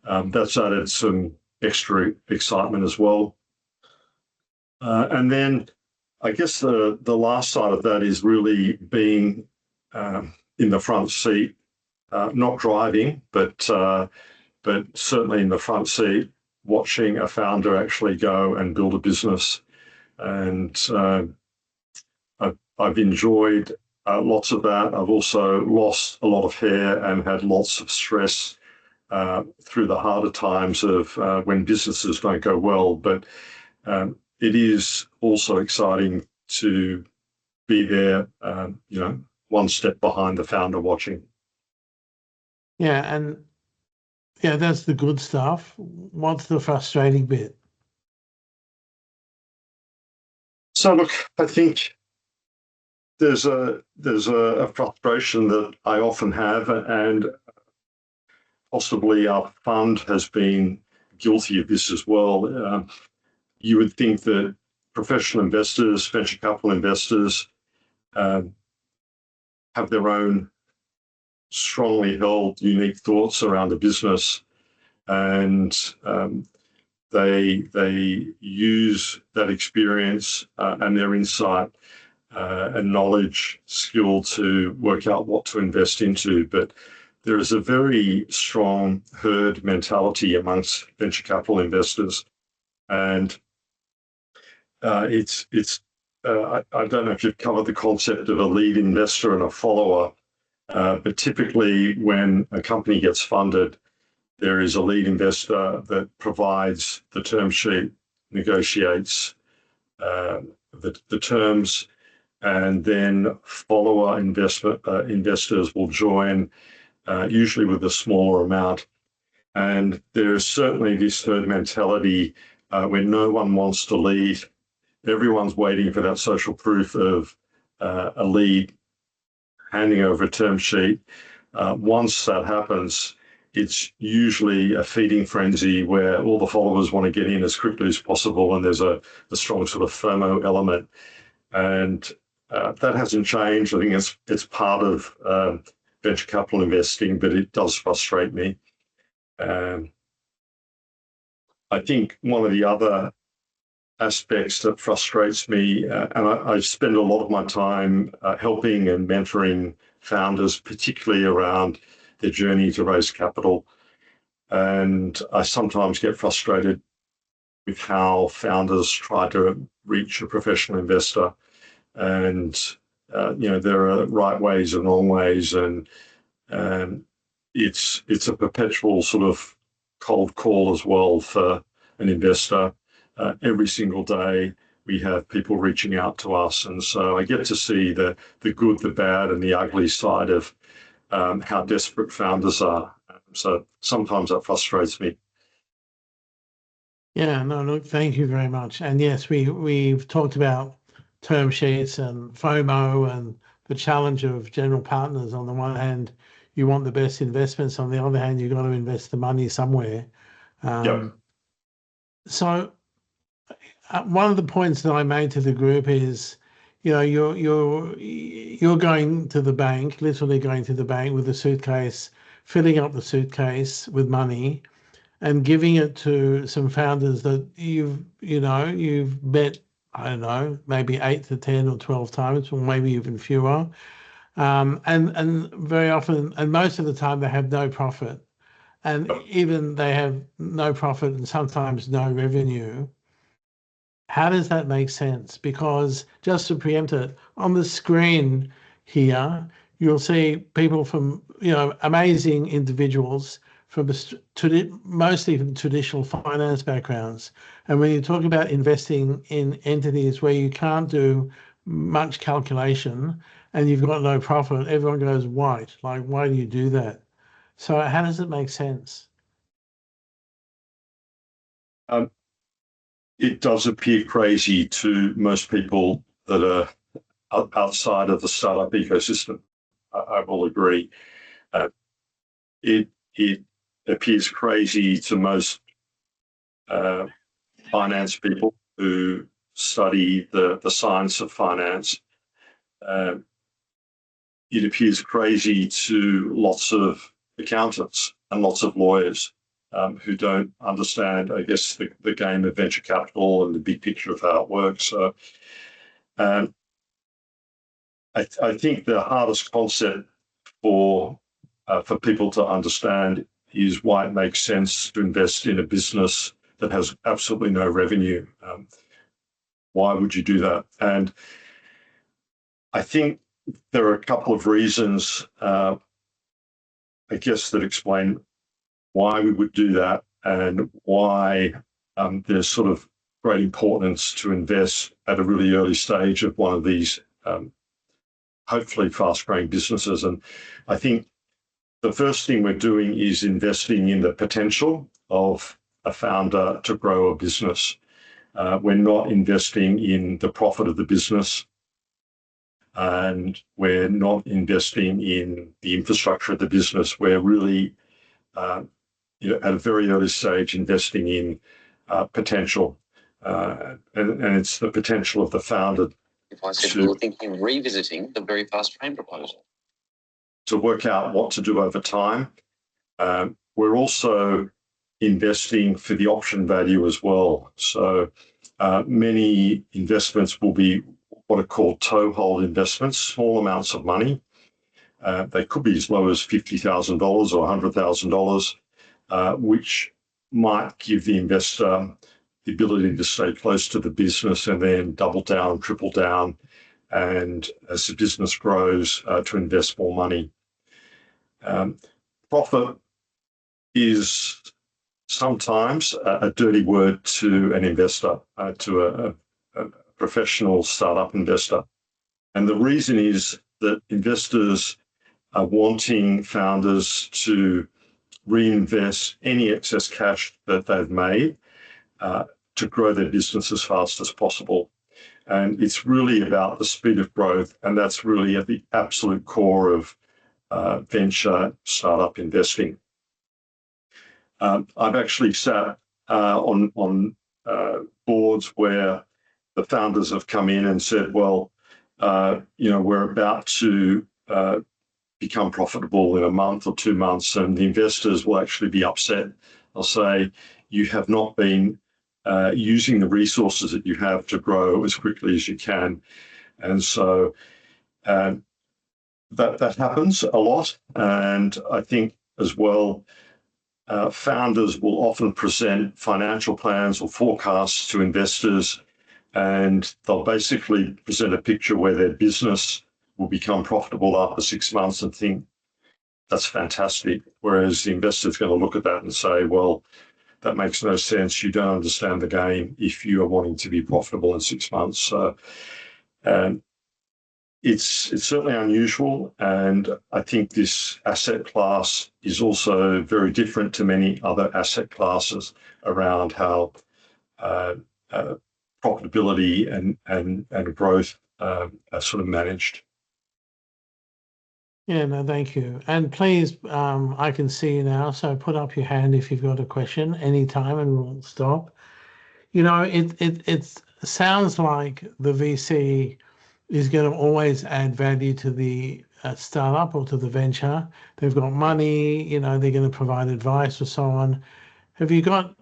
That's added some extra excitement as well. And then I guess the last side of that is really being in the front seat, not driving, but certainly in the front seat, watching a founder actually go and build a business. And I've enjoyed lots of that. I've also lost a lot of hair and had lots of stress through the harder times of when businesses don't go well. But it is also exciting to be there, one step behind the founder watching. Yeah, and yeah, that's the good stuff. What's the frustrating bit? So look, I think there's a frustration that I often have, and possibly our fund has been guilty of this as well. You would think that professional investors, venture capital investors, have their own strongly held, unique thoughts around the business, and they use that experience and their insight and knowledge, skill to work out what to invest into. But there is a very strong herd mentality amongst venture capital investors, and I don't know if you've covered the concept of a lead investor and a follower, but typically when a company gets funded, there is a lead investor that provides the term sheet, negotiates the terms, and then follower investors will join, usually with a smaller amount. And there is certainly this herd mentality where no one wants to lead. Everyone's waiting for that social proof of a lead handing over a term sheet. Once that happens, it's usually a feeding frenzy where all the followers want to get in as quickly as possible, and there's a strong sort of FOMO element. And that hasn't changed. I think it's part of venture capital investing, but it does frustrate me. I think one of the other aspects that frustrates me, and I spend a lot of my time helping and mentoring founders, particularly around their journey to raise capital. And I sometimes get frustrated with how founders try to reach a professional investor. And, there are right ways and wrong ways. And it's a perpetual sort of cold call as well for an investor. Every single day we have people reaching out to us. And so I get to see the good, the bad, and the ugly side of how desperate founders are. So sometimes that frustrates me. Yeah, no, look, thank you very much. And yes, we've talked about term sheets and FOMO and the challenge of general partners. On the one hand, you want the best investments. On the other hand, you've got to invest the money somewhere. Yep. So one of the points that I made to the group is, you're going to the bank, literally going to the bank with a suitcase, filling up the suitcase with money, and giving it to some founders that you've met, I don't know, maybe 8 to 10 or 12 times, or maybe even fewer. And very often, and most of the time, they have no profit. And even they have no profit and sometimes no revenue. How does that make sense? Because just to preempt it, on the screen here, you'll see people from, amazing individuals from mostly from traditional finance backgrounds. And when you talk about investing in entities where you can't do much calculation and you've got no profit, everyone goes white. Like, why do you do that? So how does it make sense? It does appear crazy to most people that are outside of the startup ecosystem. I will agree. It appears crazy to most finance people who study the science of finance. It appears crazy to lots of accountants and lots of lawyers. who don't understand, I guess, the game of venture capital and the big picture of how it works. So I think the hardest concept for people to understand is why it makes sense to invest in a business that has absolutely no revenue. Why would you do that? And I think there are a couple of reasons, I guess, that explain why we would do that and why there's sort of great importance to invest at a really early stage of one of these hopefully fast-growing businesses. And I think the first thing we're doing is investing in the potential of a founder to grow a business. We're not investing in the profit of the business, and we're not investing in the infrastructure of the business. We're really, at a very early stage, investing in potential, and it's the potential of the founder. If I said we were thinking of revisiting the very fast train proposal, to work out what to do over time. We're also investing for the option value as well. So many investments will be what are called toehold investments, small amounts of money. They could be as low as $50,000 or $100,000, which might give the investor the ability to stay close to the business and then double down, triple down, and as the business grows, to invest more money. Profit is sometimes a dirty word to an investor, to a professional startup investor. And the reason is that investors are wanting founders to reinvest any excess cash that they've made to grow their business as fast as possible. And it's really about the speed of growth, and that's really at the absolute core of venture startup investing. I've actually sat on boards where the founders have come in and said, well, we're about to become profitable in a month or 2 months, and the investors will actually be upset. They'll say, you have not been using the resources that you have to grow as quickly as you can. And so that happens a lot. And I think as well, founders will often present financial plans or forecasts to investors, and they'll basically present a picture where their business will become profitable after 6 months and think, that's fantastic. Whereas the investor's going to look at that and say, well, that makes no sense. You don't understand the game if you are wanting to be profitable in 6 months. So it's certainly unusual, and I think this asset class is also very different to many other asset classes around how profitability and growth are sort of managed. Yeah, no, thank you. And please, I can see you now, so put up your hand if you've got a question anytime and we'll stop. It sounds like the VC is going to always add value to the startup or to the venture. They've got money, they're going to provide advice or so on. Have you got,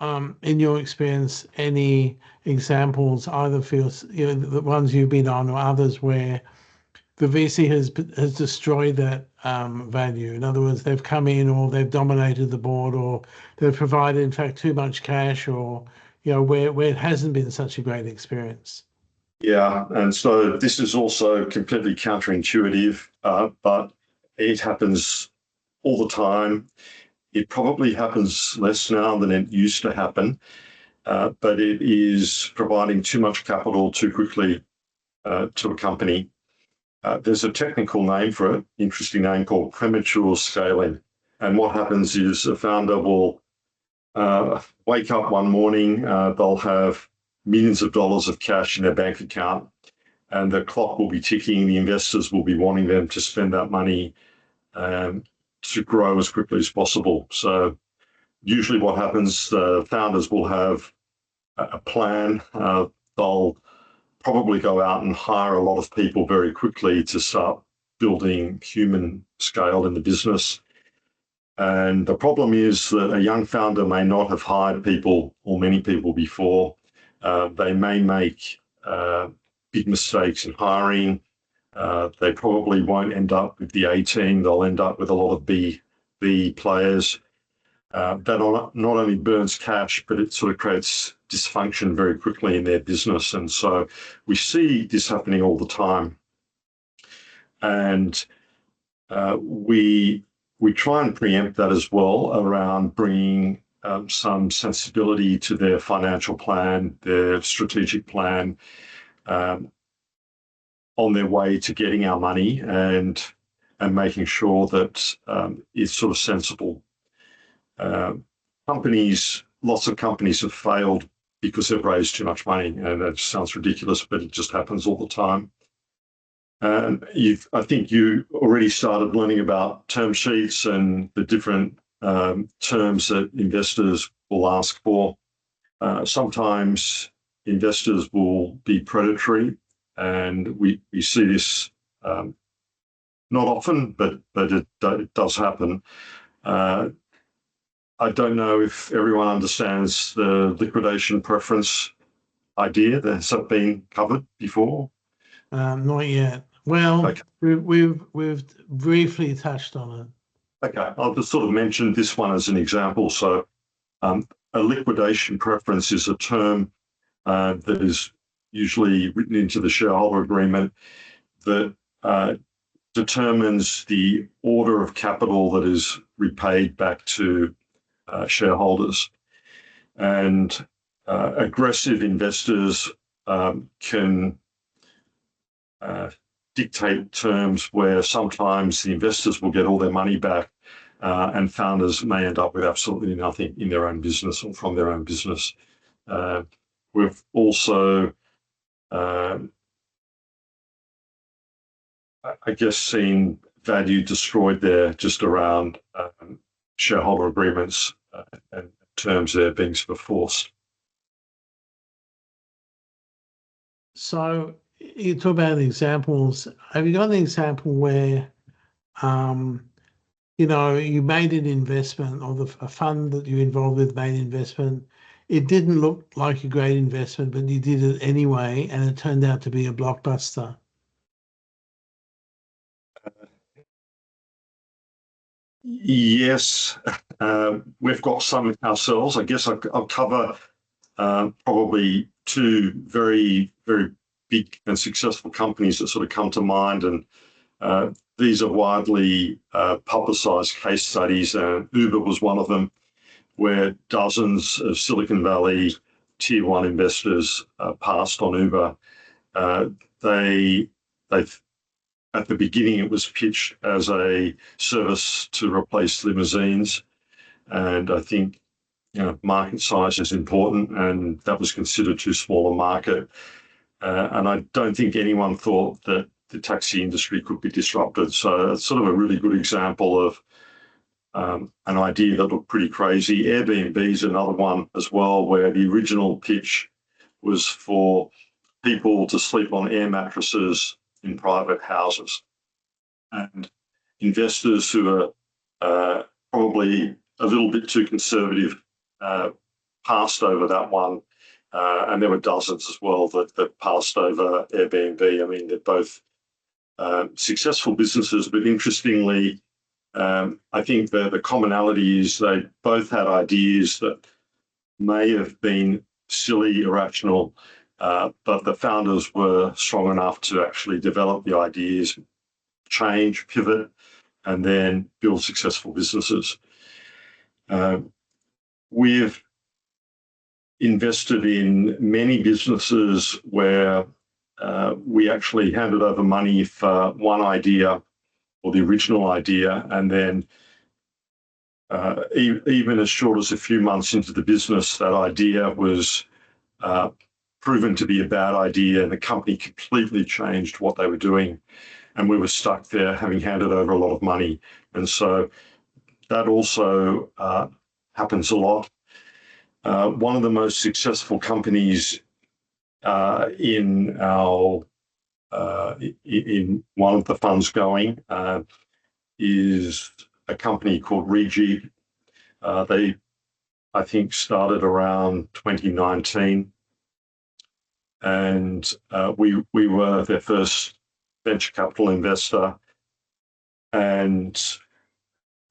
in your experience, any examples, either for the ones you've been on or others, where the VC has destroyed that value? In other words, they've come in, or they've dominated the board, or they've provided, in fact, too much cash, or where it hasn't been such a great experience. Yeah, and so this is also completely counterintuitive, but it happens all the time. It probably happens less now than it used to happen, but it is providing too much capital too quickly to a company. There's a technical name for it, interesting name, called premature scaling. And what happens is a founder will wake up one morning, they'll have millions of dollars of cash in their bank account, and the clock will be ticking. The investors will be wanting them to spend that money to grow as quickly as possible. So usually what happens, the founders will have a plan. They'll probably go out and hire a lot of people very quickly to start building human scale in the business. And the problem is that a young founder may not have hired people or many people before. They may make big mistakes in hiring. They probably won't end up with the A team. They'll end up with a lot of B players. That not only burns cash, but it sort of creates dysfunction very quickly in their business. And so we see this happening all the time. And we try and preempt that as well around bringing some sensibility to their financial plan, their strategic plan, on their way to getting our money, and making sure that it's sort of sensible. Lots of companies have failed because they've raised too much money, and that sounds ridiculous, but it just happens all the time. I think you already started learning about term sheets and the different terms that investors will ask for. Sometimes investors will be predatory, and we see this not often, but it does happen. I don't know if everyone understands the liquidation preference idea. Has that been covered before? Not yet. Well, Okay. we've briefly touched on it. Okay, I'll just sort of mention this one as an example. So a liquidation preference is a term that is usually written into the shareholder agreement that determines the order of capital that is repaid back to shareholders. And aggressive investors can dictate terms where sometimes the investors will get all their money back, and founders may end up with absolutely nothing in their own business or from their own business. We've also, I guess, seen value destroyed there just around shareholder agreements and terms there being sort of forced. So you talk about examples. Have you got an example where, you made an investment, or a fund that you involved with made an investment? It didn't look like a great investment, but you did it anyway, and it turned out to be a blockbuster. Yes, we've got some ourselves. I guess I'll cover probably two very, very big and successful companies that sort of come to mind, and these are widely publicized case studies. Uber was one of them, where dozens of Silicon Valley tier one investors passed on Uber. They at the beginning, it was pitched as a service to replace limousines, and I think market size is important, and that was considered too small a market. And I don't think anyone thought that the taxi industry could be disrupted. So it's sort of a really good example of an idea that looked pretty crazy. Airbnb is another one as well, where the original pitch was for people to sleep on air mattresses in private houses. And investors who are probably a little bit too conservative passed over that one. And there were dozens as well that passed over Airbnb. I mean, they're both successful businesses, but interestingly, I think the commonality is they both had ideas that may have been silly, irrational, but the founders were strong enough to actually develop the ideas, change, pivot, and then build successful businesses. We've invested in many businesses where we actually handed over money for one idea or the original idea, and then even as short as a few months into the business, that idea was proven to be a bad idea, and the company completely changed what they were doing, and we were stuck there having handed over a lot of money. And so that also happens a lot. One of the most successful companies in one of the funds going is a company called Regi. They, I think, started around 2019, and we were their first venture capital investor. And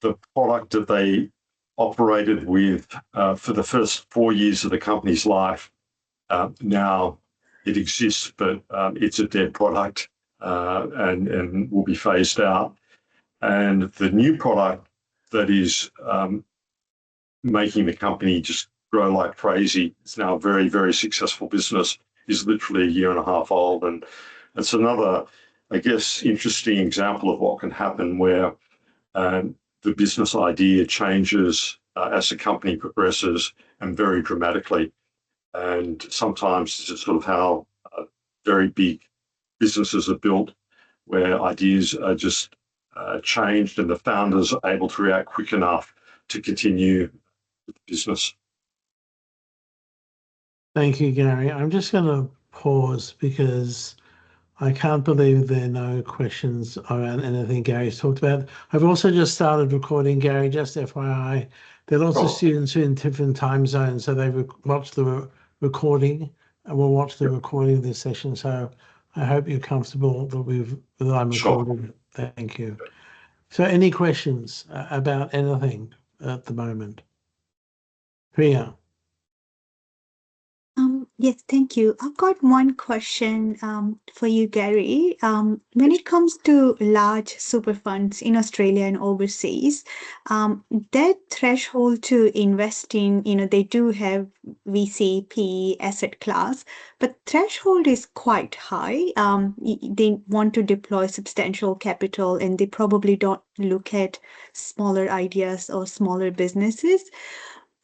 the product that they operated with for the first 4 years of the company's life, now it exists, but it's a dead product and will be phased out. And the new product that is making the company just grow like crazy, it's now a very, very successful business, is literally 1.5 years old. And it's another, I guess, interesting example of what can happen where the business idea changes as the company progresses, and very dramatically. And sometimes this is sort of how very big businesses are built, where ideas are just changed and the founders are able to react quick enough to continue with the business. Thank you, Gary. I'm just going to pause because I can't believe there are no questions around anything Gary's talked about. I've also just started recording, Gary, just FYI. There are lots of students who are in different time zones, so they watch the recording and will watch the recording of this session. So I hope you're comfortable that I'm recording. Sure. Thank you. So any questions about anything at the moment? Priya. Yes, thank you. I've got one question for you, Gary. When it comes to large super funds in Australia and overseas, their threshold to invest in, they do have VC, PE, asset class, but threshold is quite high. They want to deploy substantial capital and they probably don't look at smaller ideas or smaller businesses.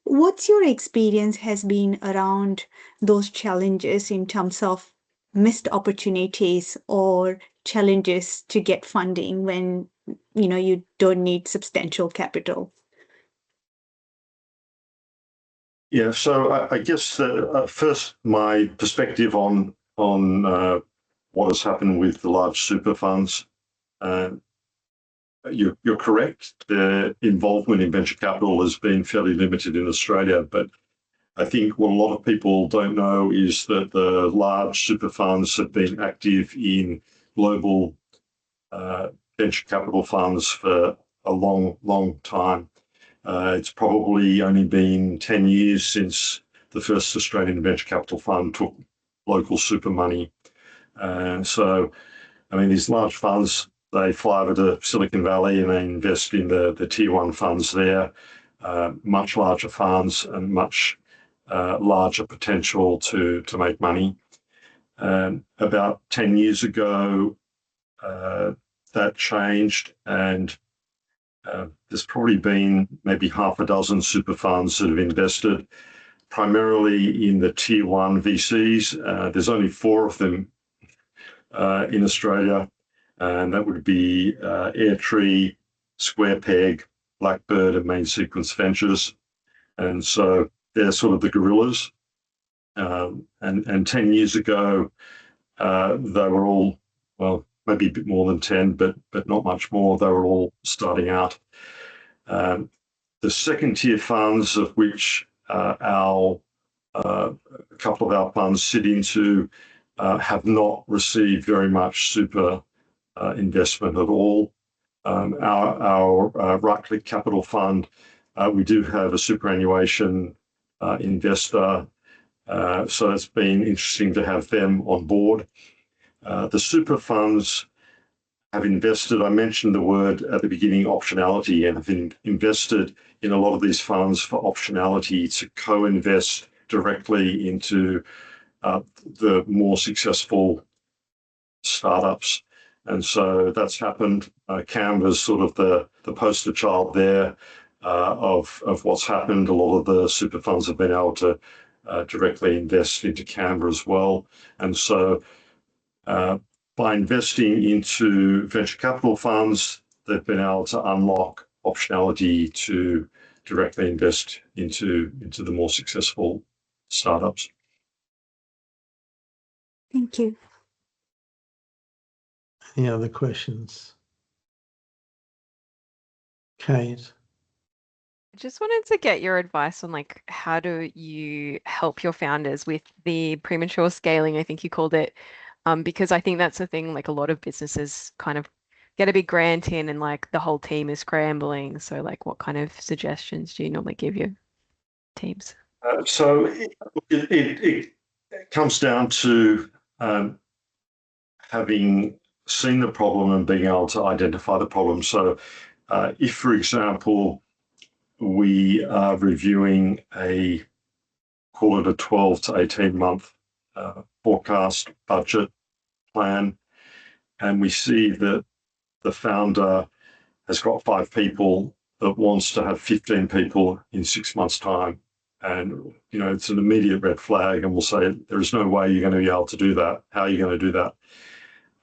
What's your experience has been around those challenges in terms of missed opportunities or challenges to get funding when you don't need substantial capital? Yeah, so I guess first my perspective on what has happened with the large super funds. You're correct. Their involvement in venture capital has been fairly limited in Australia, but I think what a lot of people don't know is that the large super funds have been active in global venture capital funds for a long, long time. It's probably only been 10 years since the first Australian venture capital fund took local super money. And so, I mean, these large funds, they fly over to Silicon Valley and they invest in the tier one funds there, much larger funds and much larger potential to make money. About 10 years ago, that changed, and there's probably been maybe half a dozen super funds that have invested primarily in the tier one VCs. There's only 4 of them in Australia, and that would be Airtree, Square Peg, Blackbird, and Main Sequence Ventures. And so they're sort of the gorillas. And 10 years ago, they were all, well, maybe a bit more than 10, but not much more. They were all starting out. The second tier funds, of which a couple of our funds sit into, have not received very much super investment at all. Our right-click capital fund, we do have a superannuation investor, so it's been interesting to have them on board. The super funds have invested, I mentioned the word at the beginning, optionality, and have invested in a lot of these funds for optionality to co-invest directly into the more successful startups. And so that's happened. Canva's sort of the poster child there of what's happened. A lot of the super funds have been able to directly invest into Canva as well. And so by investing into venture capital funds, they've been able to unlock optionality to directly invest into the more successful startups. Thank you. Any other questions? Kate. I just wanted to get your advice on like how do you help your founders with the premature scaling, I think you called it. Because I think that's the thing, like a lot of businesses kind of get a big grant in and like the whole team is scrambling. So like what kind of suggestions do you normally give your teams? So it comes down to having seen the problem and being able to identify the problem. So if, for example, we are reviewing call it a 12 to 18 month forecast budget plan, and we see that the founder has got 5 people that wants to have 15 people in 6 months' time. And, it's an immediate red flag, and we'll say, there is no way you're going to be able to do that. How are you going to do that?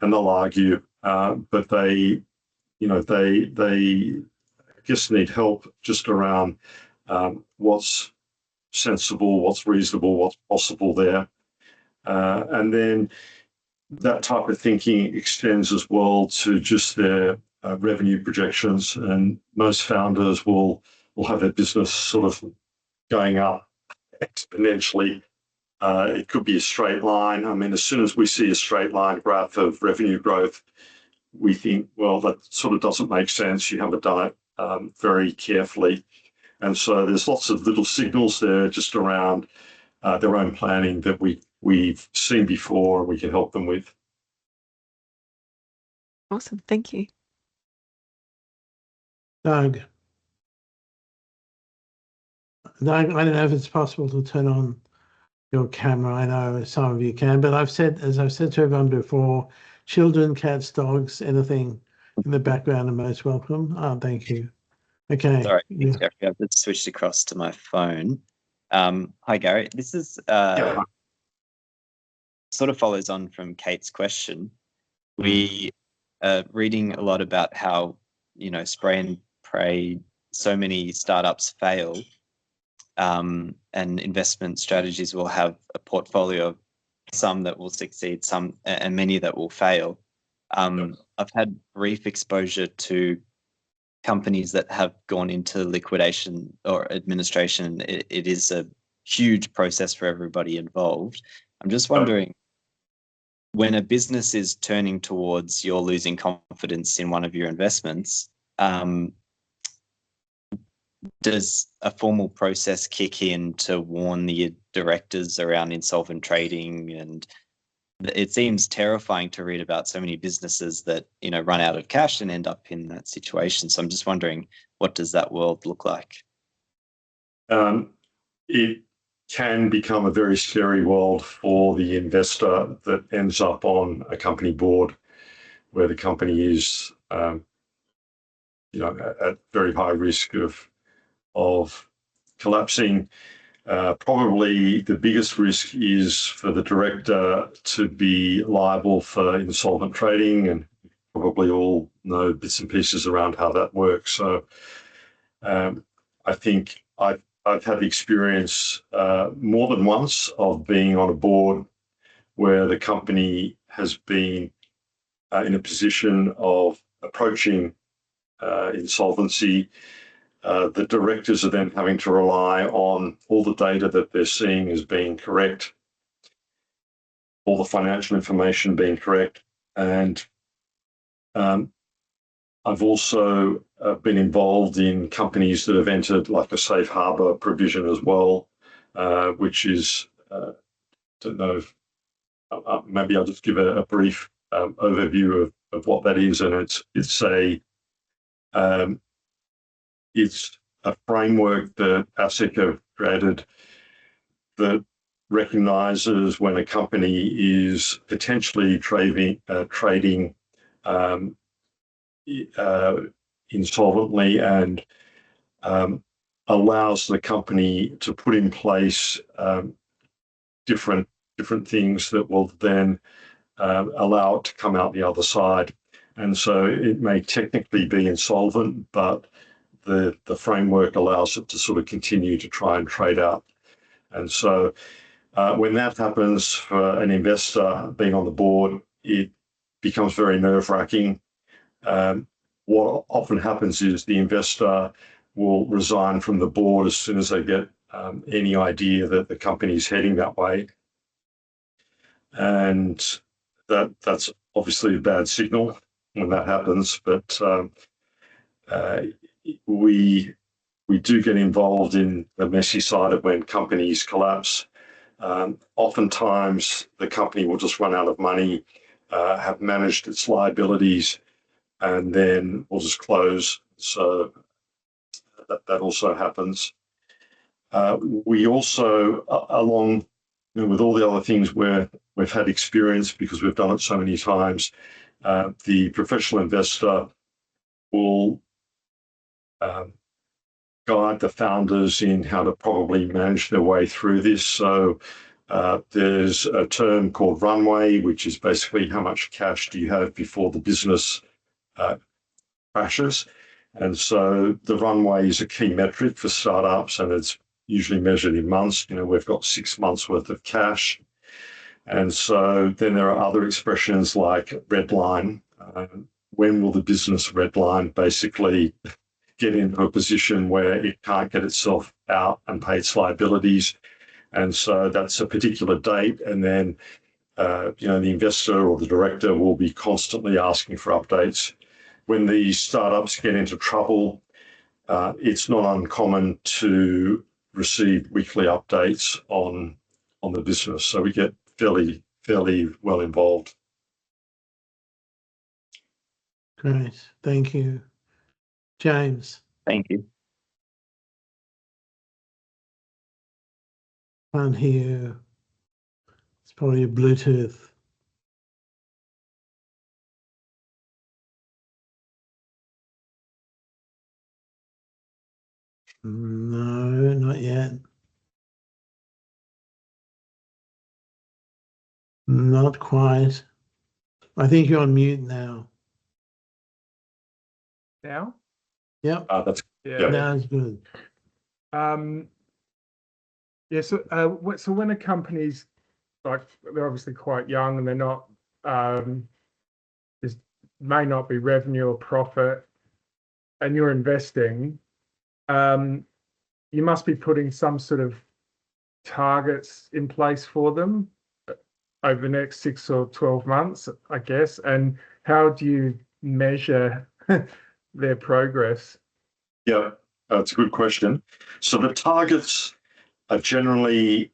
And they'll argue, but they just need help just around what's sensible, what's reasonable, what's possible there. And then that type of thinking extends as well to just their revenue projections. And most founders will have their business sort of going up exponentially. It could be a straight line. I mean, as soon as we see a straight line graph of revenue growth, we think, well, that sort of doesn't make sense. You haven't done it very carefully. And so there's lots of little signals there just around their own planning that we've seen before and we can help them with. Awesome. Thank you. Doug. Doug, I don't know if it's possible to turn on your camera. I know some of you can, but as I've said to everyone before, children, cats, dogs, anything in the background are most welcome. Thank you. Okay. Sorry, Jeffrey, I've just switched across to my phone. Hi, Gary. This is sort of follows on from Kate's question. We are reading a lot about how, spray and pray, so many startups fail, and investment strategies will have a portfolio of some that will succeed, some and many that will fail. I've had brief exposure to companies that have gone into liquidation or administration. It is a huge process for everybody involved. I'm just wondering, when a business is turning towards you're losing confidence in one of your investments, does a formal process kick in to warn the directors around insolvent trading? And it seems terrifying to read about so many businesses that, run out of cash and end up in that situation. So I'm just wondering, what does that world look like? It can become a very scary world for the investor that ends up on a company board where the company is, at very high risk of collapsing. Probably the biggest risk is for the director to be liable for insolvent trading, and probably all know bits and pieces around how that works. So I think I've had the experience more than once of being on a board where the company has been in a position of approaching insolvency. The directors are then having to rely on all the data that they're seeing as being correct, all the financial information being correct. And I've also been involved in companies that have entered like a safe harbor provision as well, which is, don't know, maybe I'll just give a brief overview of what that is. And it's a framework that ASIC have created that recognizes when a company is potentially trading insolvently, and allows the company to put in place different things that will then allow it to come out the other side. And so it may technically be insolvent, but the framework allows it to sort of continue to try and trade out. And so when that happens for an investor being on the board, it becomes very nerve-wracking. what often happens is the investor will resign from the board as soon as they get any idea that the company is heading that way. And that's obviously a bad signal when that happens. But we do get involved in the messy side of when companies collapse. Oftentimes, the company will just run out of money, have managed its liabilities, and then will just close. So that also happens. We also, along with all the other things where we've had experience because we've done it so many times, the professional investor will guide the founders in how to probably manage their way through this. So there's a term called runway, which is basically how much cash do you have before the business crashes. And so the runway is a key metric for startups, and it's usually measured in months. We've got 6 months worth of cash. And so then there are other expressions like redline. When will the business redline? Basically get into a position where it can't get itself out and pay its liabilities. And so that's a particular date. And then, the investor or the director will be constantly asking for updates. When these startups get into trouble, it's not uncommon to receive weekly updates on the business. So we get fairly well involved. Great, thank you. James. Thank you. Can't hear you. It's probably your Bluetooth. No, not yet. Not quite. I think you're on mute now. Now? Yep, That's Yeah. now it's good. Yeah. So when a company's like, they're obviously quite young and they're not, just may not be revenue or profit, and you're investing, you must be putting some sort of targets in place for them over the next 6 or 12 months, I guess. And how do you measure their progress? Yeah, that's a good question. So the targets are generally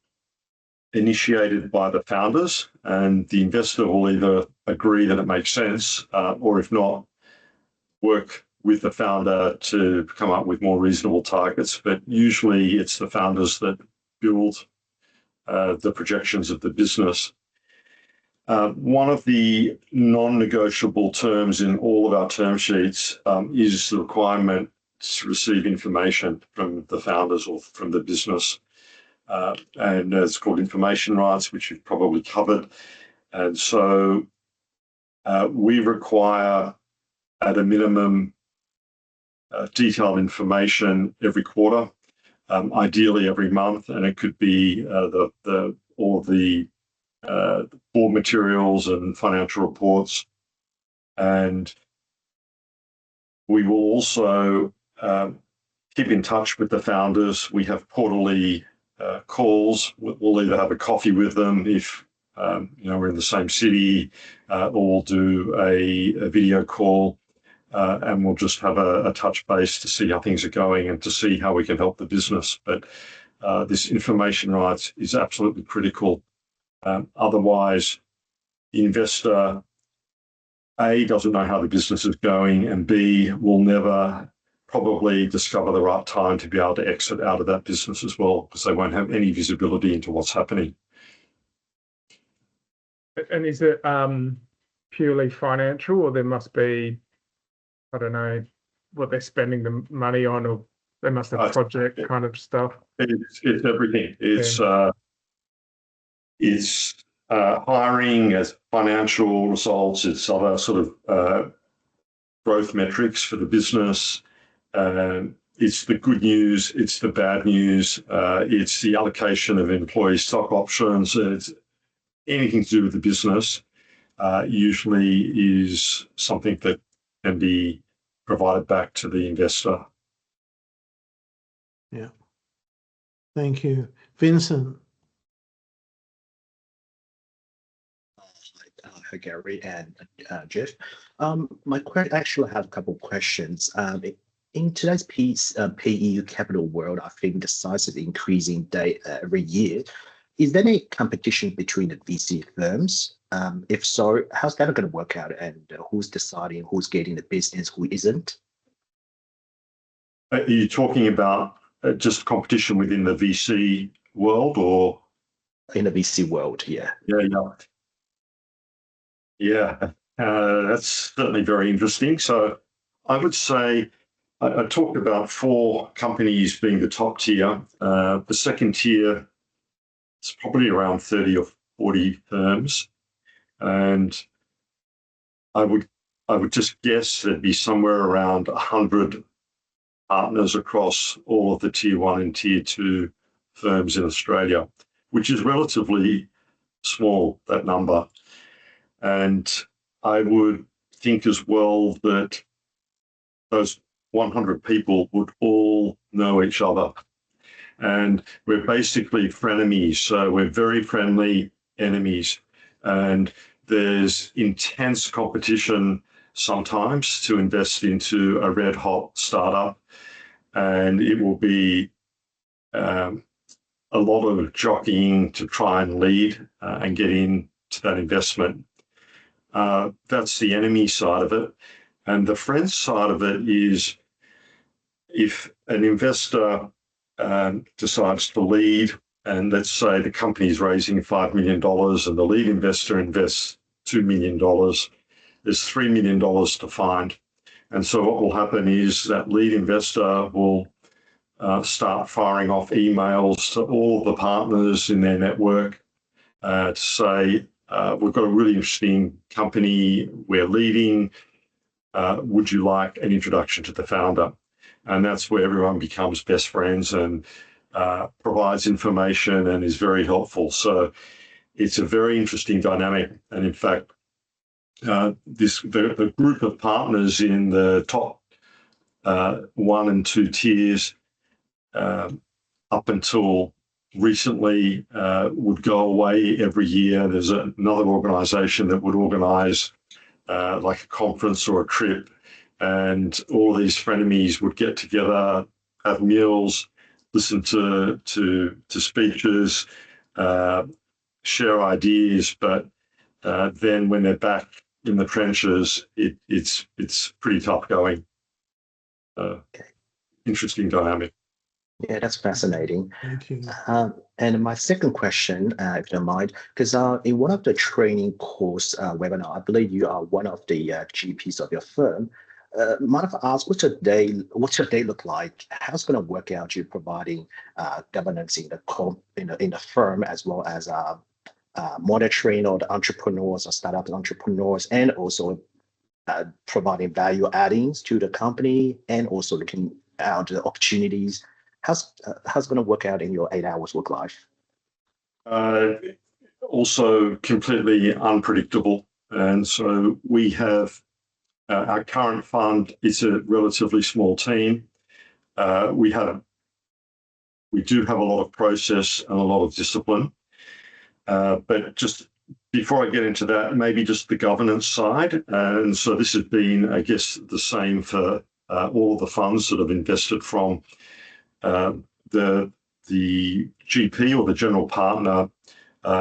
initiated by the founders, and the investor will either agree that it makes sense, or if not, work with the founder to come up with more reasonable targets. But usually it's the founders that build the projections of the business. One of the non-negotiable terms in all of our term sheets is the requirement to receive information from the founders or from the business. And it's called information rights, which you've probably covered. And so we require at a minimum detailed information every quarter, ideally every month, and it could be all the board materials and financial reports. And we will also keep in touch with the founders. We have quarterly calls. We'll either have a coffee with them if we're in the same city, or we'll do a video call, and we'll just have a touch base to see how things are going and to see how we can help the business. But this information rights is absolutely critical. Otherwise, the investor, A, doesn't know how the business is going, and B, will never probably discover the right time to be able to exit out of that business as well, because they won't have any visibility into what's happening. And is it purely financial, or there must be, I don't know, what they're spending the money on, or they must have project kind of stuff? It's everything. It's hiring, as financial results, it's other sort of growth metrics for the business. It's the good news, it's the bad news, it's the allocation of employee stock options. It's anything to do with the business usually is something that can be provided back to the investor. Yeah. Thank you. Vincent. Hi, Gary and Jeff. Actually, I have a couple of questions. In today's PE capital world, I think the size is increasing day every year. Is there any competition between the VC firms? If so, how's that going to work out? And who's deciding who's getting the business, who isn't? Are you talking about just competition within the VC world, or In the VC world, yeah. Yeah, that's certainly very interesting. So I would say I talked about 4 companies being the top tier. The second tier is probably around 30 or 40 firms, and I would just guess there'd be somewhere around 100 partners across all of the tier 1 and tier 2 firms in Australia, which is relatively small, that number. And I would think as well that those 100 people would all know each other. And we're basically frenemies. So we're very friendly enemies. And there's intense competition sometimes to invest into a red hot startup. And it will be a lot of jockeying to try and lead and get into that investment. That's the enemy side of it. And the friend side of it is if an investor decides to lead, and let's say the company is raising $5 million and the lead investor invests $2 million, there's $3 million to find. And so what will happen is that lead investor will start firing off emails to all of the partners in their network to say, we've got a really interesting company, we're leading, would you like an introduction to the founder? And that's where everyone becomes best friends and provides information and is very helpful. So it's a very interesting dynamic. And in fact, the group of partners in the top 1 and 2 tiers up until recently would go away every year. There's another organisation that would organise like a conference or a trip, and all these frenemies would get together, have meals, listen to speeches, share ideas. But then when they're back in the trenches, it's pretty tough going. Interesting dynamic. Yeah, that's fascinating. Thank you. And my second question, if you don't mind, because in one of the training course webinar, I believe you are one of the GPs of your firm. Mind if I ask, what's your day look like? How's it going to work out? You providing governance in the firm, as well as monitoring all the entrepreneurs or startup entrepreneurs, and also providing value addings to the company, and also looking out the opportunities. How's it going to work out in your 8 hours work life? Also completely unpredictable. And so we have our current fund is a relatively small team. We do have a lot of process and a lot of discipline. But just before I get into that, maybe just the governance side. And so this has been, I guess, the same for all of the funds that have invested from the GP or the general partner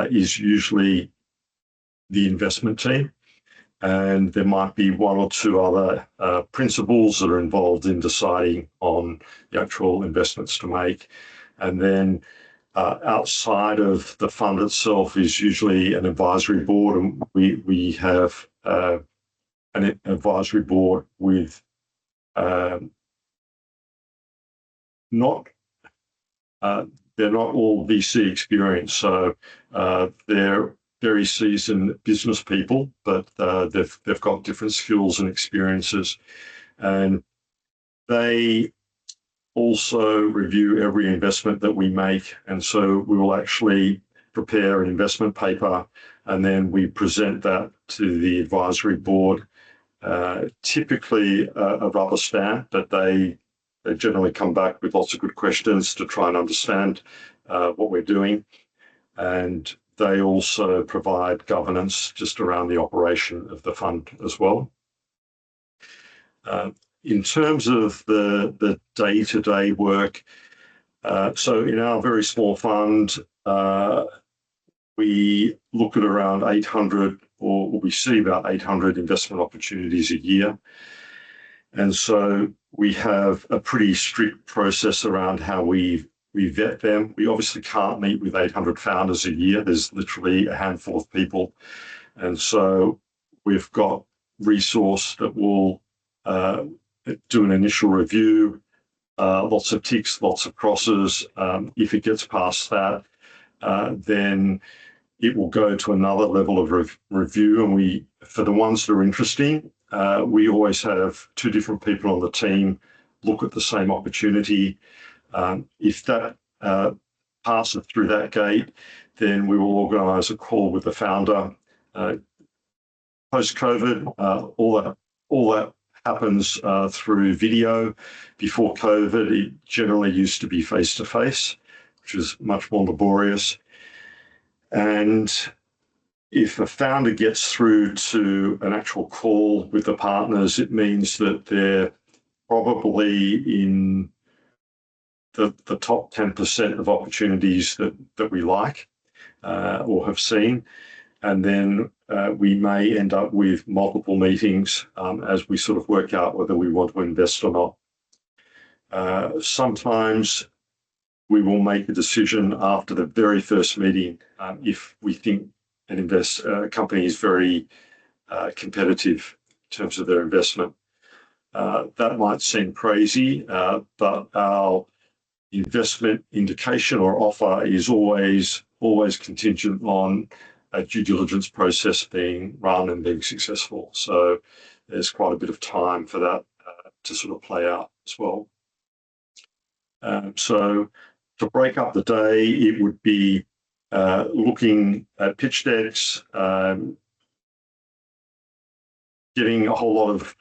is usually the investment team. And there might be 1 or 2 other principals that are involved in deciding on the actual investments to make. And then outside of the fund itself is usually an advisory board. And we have an advisory board with they're not all VC experienced, so they're very seasoned business people, but they've got different skills and experiences, and they also review every investment that we make. And so we will actually prepare an investment paper, and then we present that to the advisory board typically a rubber stamp, but they generally come back with lots of good questions to try and understand what we're doing. And they also provide governance just around the operation of the fund as well. In terms of the day-to-day work, so in our very small fund, we look at around 800, or we see about 800 investment opportunities a year. And so we have a pretty strict process around how we vet them. We obviously can't meet with 800 founders a year. There's literally a handful of people. And so we've got resource that will do an initial review, lots of ticks, lots of crosses. If it gets past that, then it will go to another level of review. And for the ones that are interesting, we always have two different people on the team look at the same opportunity. If that passes through that gate, then we will organise a call with the founder. Post-COVID, all that happens through video. Before COVID, it generally used to be face-to-face, which is much more laborious. And if a founder gets through to an actual call with the partners, it means that they're probably in the top 10% of opportunities that we like or have seen. And then we may end up with multiple meetings as we sort of work out whether we want to invest or not. Sometimes we will make a decision after the very first meeting if we think a company is very competitive in terms of their investment. That might seem crazy, but our investment indication or offer is always contingent on a due diligence process being run and being successful. So there's quite a bit of time for that to sort of play out as well. So to break up the day, it would be looking at pitch decks, getting a whole lot of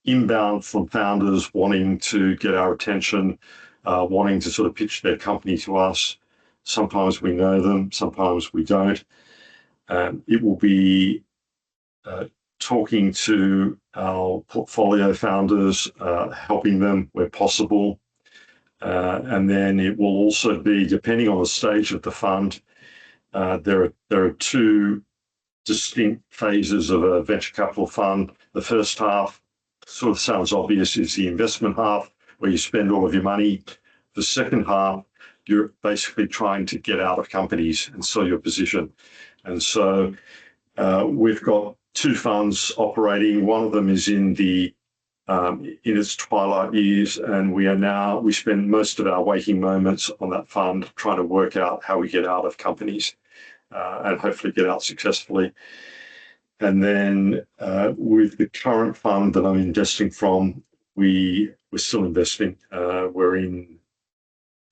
inbound from founders wanting to get our attention, wanting to sort of pitch their company to us. Sometimes we know them, sometimes we don't. It will be talking to our portfolio founders, helping them where possible. And then it will also be, depending on the stage of the fund, there are two distinct phases of a venture capital fund. The first half sort of sounds obvious, is the investment half, where you spend all of your money. The second half, you're basically trying to get out of companies and sell your position. And so we've got two funds operating. One of them is in its twilight years, and we spend most of our waking moments on that fund trying to work out how we get out of companies and hopefully get out successfully. And then with the current fund that I'm investing from, we're still investing. We're in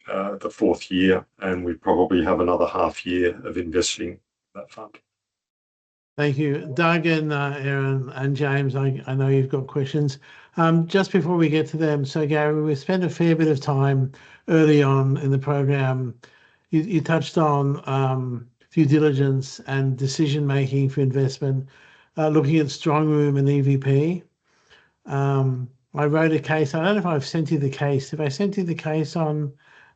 the fourth year, and we probably have another half year of investing in that fund. Thank you. Doug and Aaron and James, I know you've got questions. Just before we get to them, so Gary, we spent a fair bit of time early on in the program. You touched on due diligence and decision making for investment, looking at Strongroom and EVP. I wrote a case. I don't know if I've sent you the case. Have I sent you the case that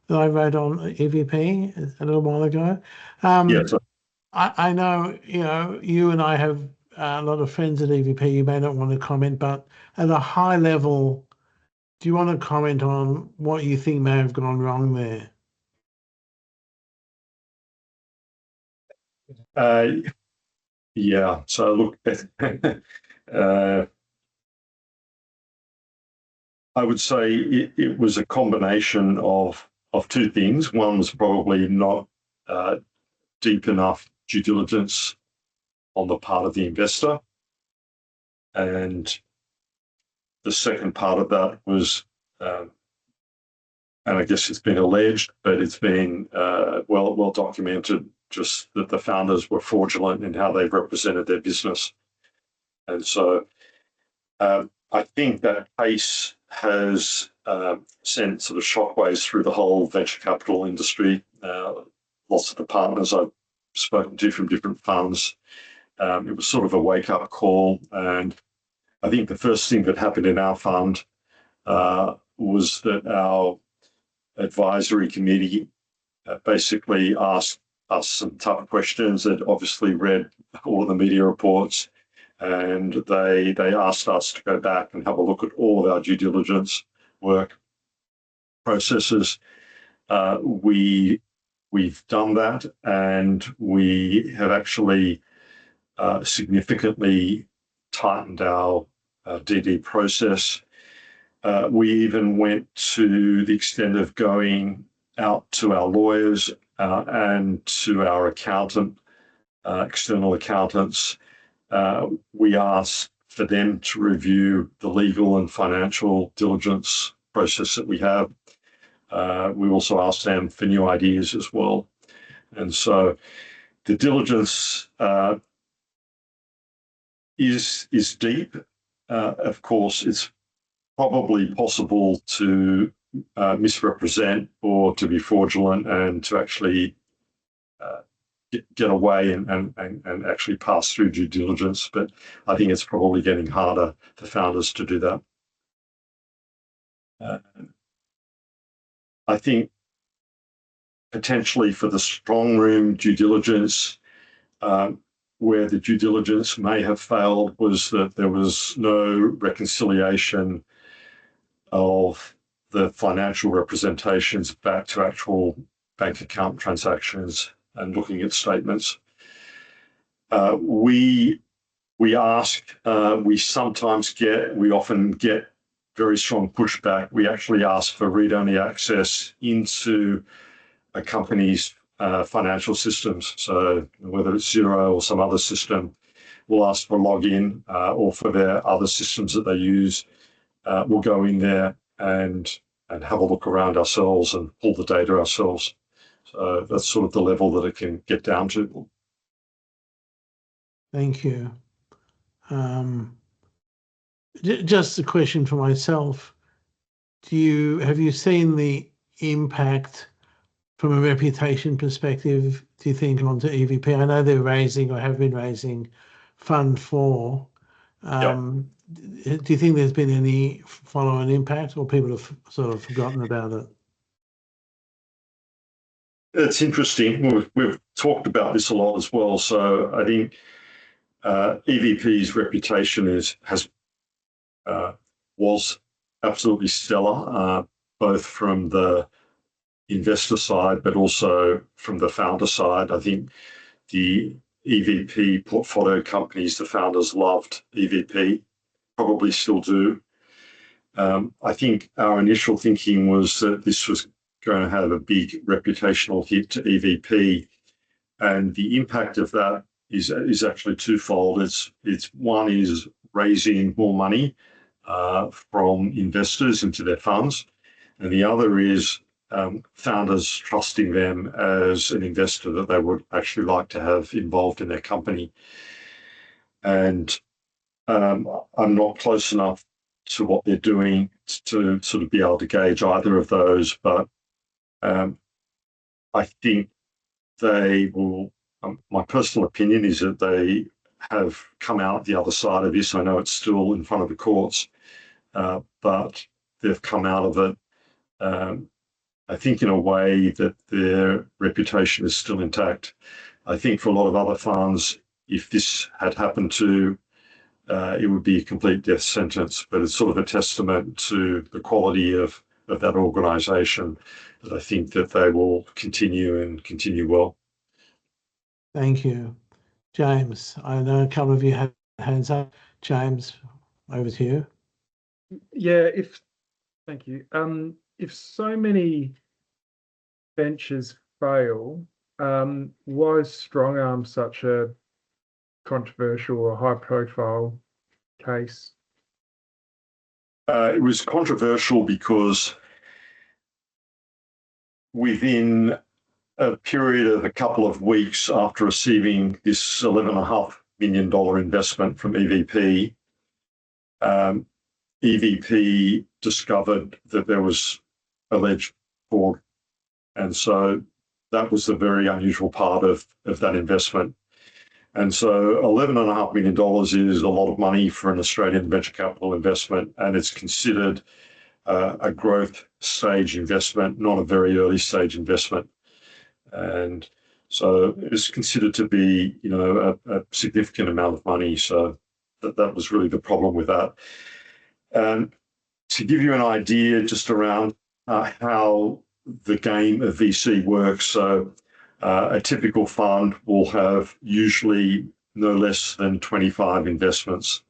I wrote on EVP a little while ago? Yes. I know, you and I have a lot of friends at EVP. You may not want to comment, but at a high level, do you want to comment on what you think may have gone wrong there? Yeah. So look, I would say it was a combination of two things. One was probably not deep enough due diligence on the part of the investor. And the second part of that was, and I guess it's been alleged, but it's been well documented, just that the founders were fraudulent in how they represented their business. And so I think that case has sent sort of shockwaves through the whole venture capital industry. Lots of the partners I've spoken to from different funds, it was sort of a wake-up call. And I think the first thing that happened in our fund was that our advisory committee basically asked us some tough questions. That obviously read all of the media reports, and they asked us to go back and have a look at all of our due diligence work processes. We've done that, and we have actually significantly tightened our DD process. We even went to the extent of going out to our lawyers and to our accountant, external accountants. We asked for them to review the legal and financial diligence process that we have. We also asked them for new ideas as well. And so the diligence is deep. Of course, it's probably possible to misrepresent or to be fraudulent and to actually get away and actually pass through due diligence. But I think it's probably getting harder for founders to do that. I think potentially for the strong room due diligence, where the due diligence may have failed was that there was no reconciliation of the financial representations back to actual bank account transactions and looking at statements. We often get very strong pushback. We actually ask for read-only access into a company's financial systems. So whether it's Xero or some other system, we'll ask for login or for their other systems that they use. We'll go in there and have a look around ourselves and pull the data ourselves. So that's sort of the level that it can get down to. Thank you. Just a question for myself. Have you seen the impact from a reputation perspective, do you think, onto EVP? I know they're raising or have been raising Fund 4. Do you think there's been any follow-on impact, or people have sort of forgotten about it? It's interesting. We've talked about this a lot as well. So I think EVP's reputation was absolutely stellar, both from the investor side, but also from the founder side. I think the EVP portfolio companies, the founders loved EVP, probably still do. I think our initial thinking was that this was going to have a big reputational hit to EVP, and the impact of that is actually twofold. It's one is raising more money from investors into their funds, and the other is founders trusting them as an investor that they would actually like to have involved in their company. And I'm not close enough to what they're doing to sort of be able to gauge either of those, but I think they will, my personal opinion is that they have come out the other side of this. I know it's still in front of the courts, but they've come out of it, I think, in a way that their reputation is still intact. I think for a lot of other funds, if this had happened to, it would be a complete death sentence, but it's sort of a testament to the quality of that organisation that I think that they will continue well. Thank you. James, I know a couple of you had hands up. James, over to you. Yeah, thank you. If so many ventures fail, why is StrongArm such a controversial or high-profile case? It was controversial because within a period of a couple of weeks after receiving this $11.5 million investment from EVP, EVP discovered that there was alleged fraud. And so that was the very unusual part of that investment. And so $11.5 million is a lot of money for an Australian venture capital investment, and it's considered a growth stage investment, not a very early stage investment. And so it's considered to be, a significant amount of money. So that was really the problem with that. And to give you an idea just around how the game of VC works, so a typical fund will have usually no less than 25 investments.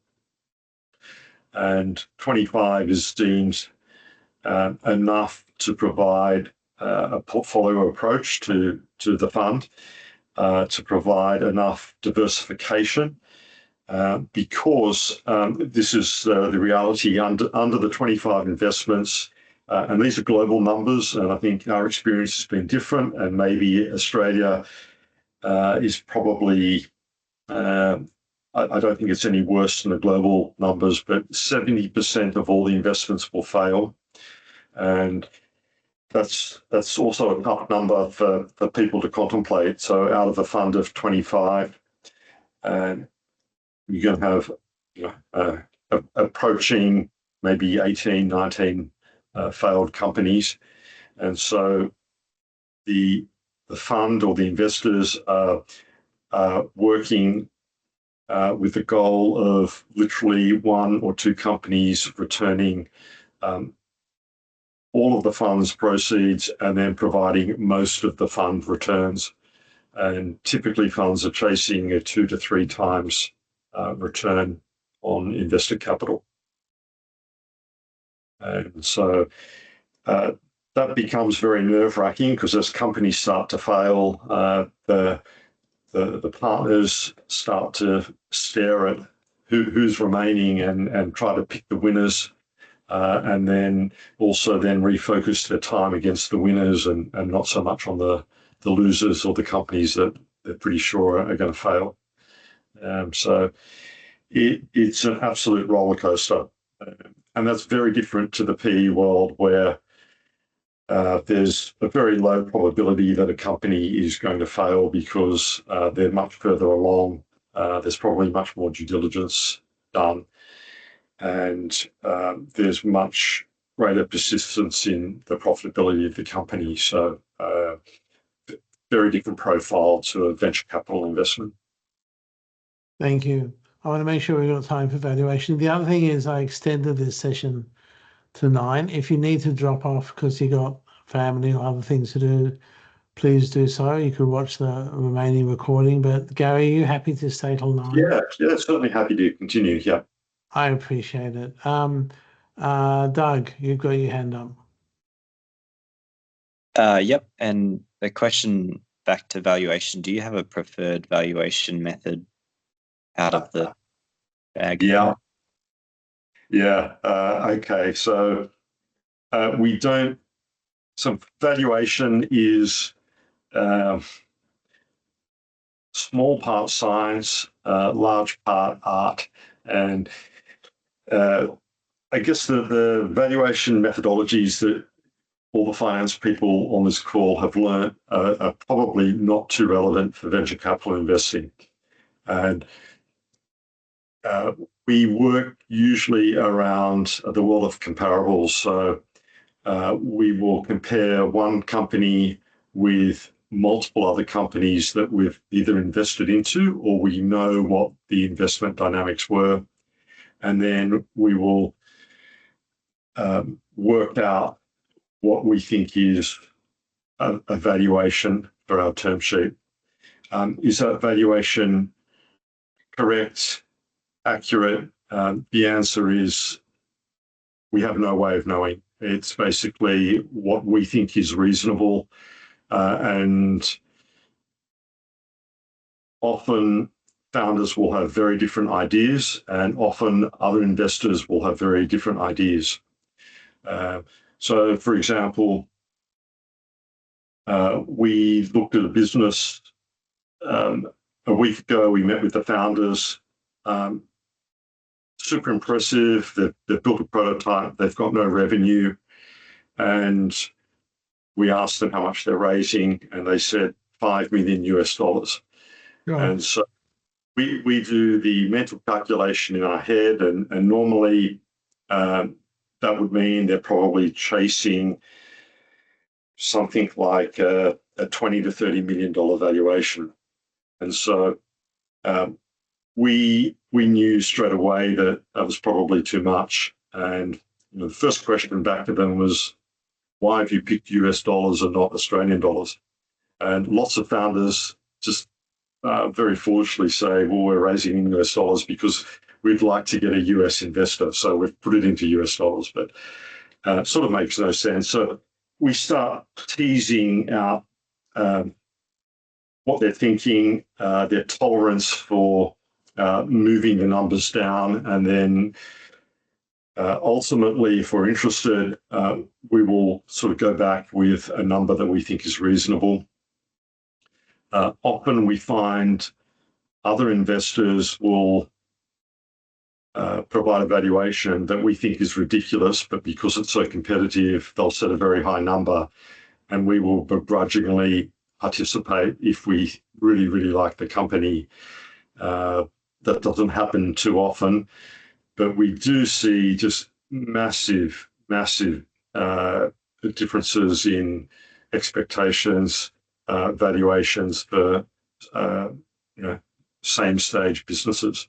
And 25 is deemed enough to provide a portfolio approach to the fund, to provide enough diversification, because this is the reality under the 25 investments. And these are global numbers, and I think our experience has been different, and maybe Australia is probably, I don't think it's any worse than the global numbers, but 70% of all the investments will fail. And that's also a tough number for people to contemplate. So out of a fund of 25, you're going to have approaching maybe 18, 19 failed companies. And so the fund or the investors are working with the goal of literally one or two companies returning all of the fund's proceeds and then providing most of the fund returns. And typically funds are chasing a 2 to 3 times return on invested capital. And so that becomes very nerve-wracking, because as companies start to fail, the partners start to stare at who's remaining and try to pick the winners, and then also refocus their time against the winners and not so much on the losers or the companies that they're pretty sure are going to fail. So it's an absolute roller coaster. And that's very different to the PE world, where there's a very low probability that a company is going to fail because they're much further along. There's probably much more due diligence done, and there's much greater persistence in the profitability of the company. So very different profile to a venture capital investment. Thank you. I want to make sure we've got time for valuation. The other thing is I extended this session to 9. If you need to drop off because you got family or other things to do, please do so. You could watch the remaining recording. But Gary, are you happy to stay till 9? Yeah, certainly happy to continue. Yeah. I appreciate it. Doug, you've got your hand up. Yep. And the question back to valuation, do you have a preferred valuation method out of the bag? Yeah. Okay. So we don't. So valuation is small part science, large part art, and I guess the valuation methodologies that all the finance people on this call have learned are probably not too relevant for venture capital investing. And we work usually around the world of comparables. So we will compare one company with multiple other companies that we've either invested into or we know what the investment dynamics were. And then we will work out what we think is a valuation for our term sheet. Is that valuation correct, accurate? The answer is we have no way of knowing. It's basically what we think is reasonable, and often founders will have very different ideas, and often other investors will have very different ideas. So, for example, we looked at a business a week ago. We met with the founders super impressive. They've built a prototype. They've got no revenue. And we asked them how much they're raising, and they said $5 million US. Right. And so we do the mental calculation in our head, and normally that would mean they're probably chasing something like a $20 to $30 million valuation. And so we knew straight away that was probably too much. And the first question back to them was, why have you picked US dollars and not Australian dollars? And lots of founders just very foolishly say, well, we're raising in US dollars because we'd like to get a US investor. So we've put it into US dollars, but it sort of makes no sense. So we start teasing out what they're thinking, their tolerance for moving the numbers down, and then ultimately, if we're interested, we will sort of go back with a number that we think is reasonable. Often we find other investors will provide a valuation that we think is ridiculous, but because it's so competitive, they'll set a very high number, and we will begrudgingly participate if we really, really like the company. That doesn't happen too often, but we do see just massive differences in expectations, valuations for same stage businesses.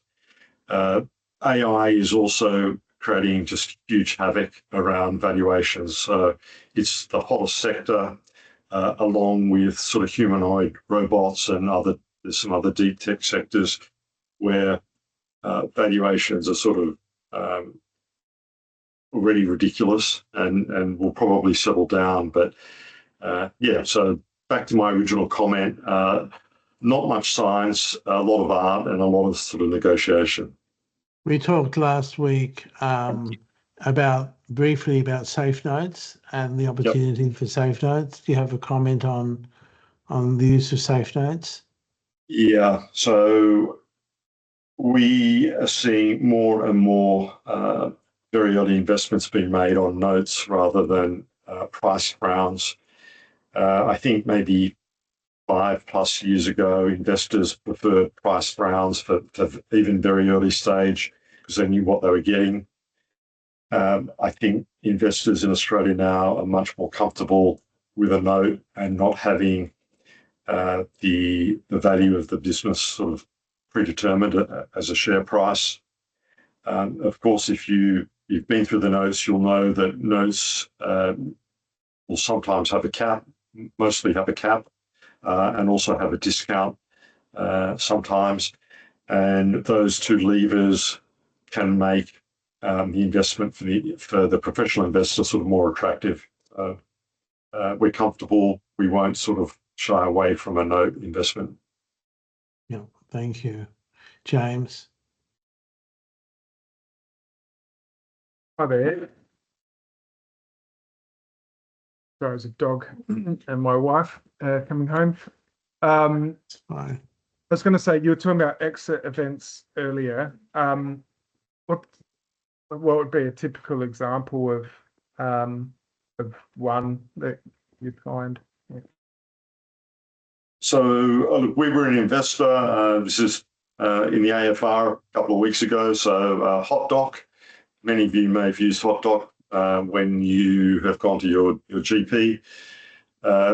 AI is also creating just huge havoc around valuations. So it's the hottest sector, along with sort of humanoid robots and there's some other deep tech sectors where valuations are sort of already ridiculous and will probably settle down. But so back to my original comment, not much science, a lot of art, and a lot of sort of negotiation. We talked last week briefly about safe notes and the opportunity for safe notes. Do you have a comment on the use of safe notes? Yeah, so we are seeing more and more very early investments being made on notes rather than price rounds. I think maybe 5+ years ago, investors preferred price rounds for even very early stage because they knew what they were getting. I think investors in Australia now are much more comfortable with a note and not having the value of the business sort of predetermined as a share price. Of course, if you've been through the notes, you'll know that notes will sometimes have a cap, mostly have a cap, and also have a discount sometimes. And those two levers can make the investment for the professional investor sort of more attractive. We're comfortable. We won't sort of shy away from a note investment. Yeah, thank you. James? Hi there. Sorry, there's a dog and my wife coming home. Fine. I was going to say, you were talking about exit events earlier. What would be a typical example of one that you find? Yeah. So look, we were an investor. This is in the AFR a couple of weeks ago. So Hotdoc, many of you may have used Hotdoc when you have gone to your GP.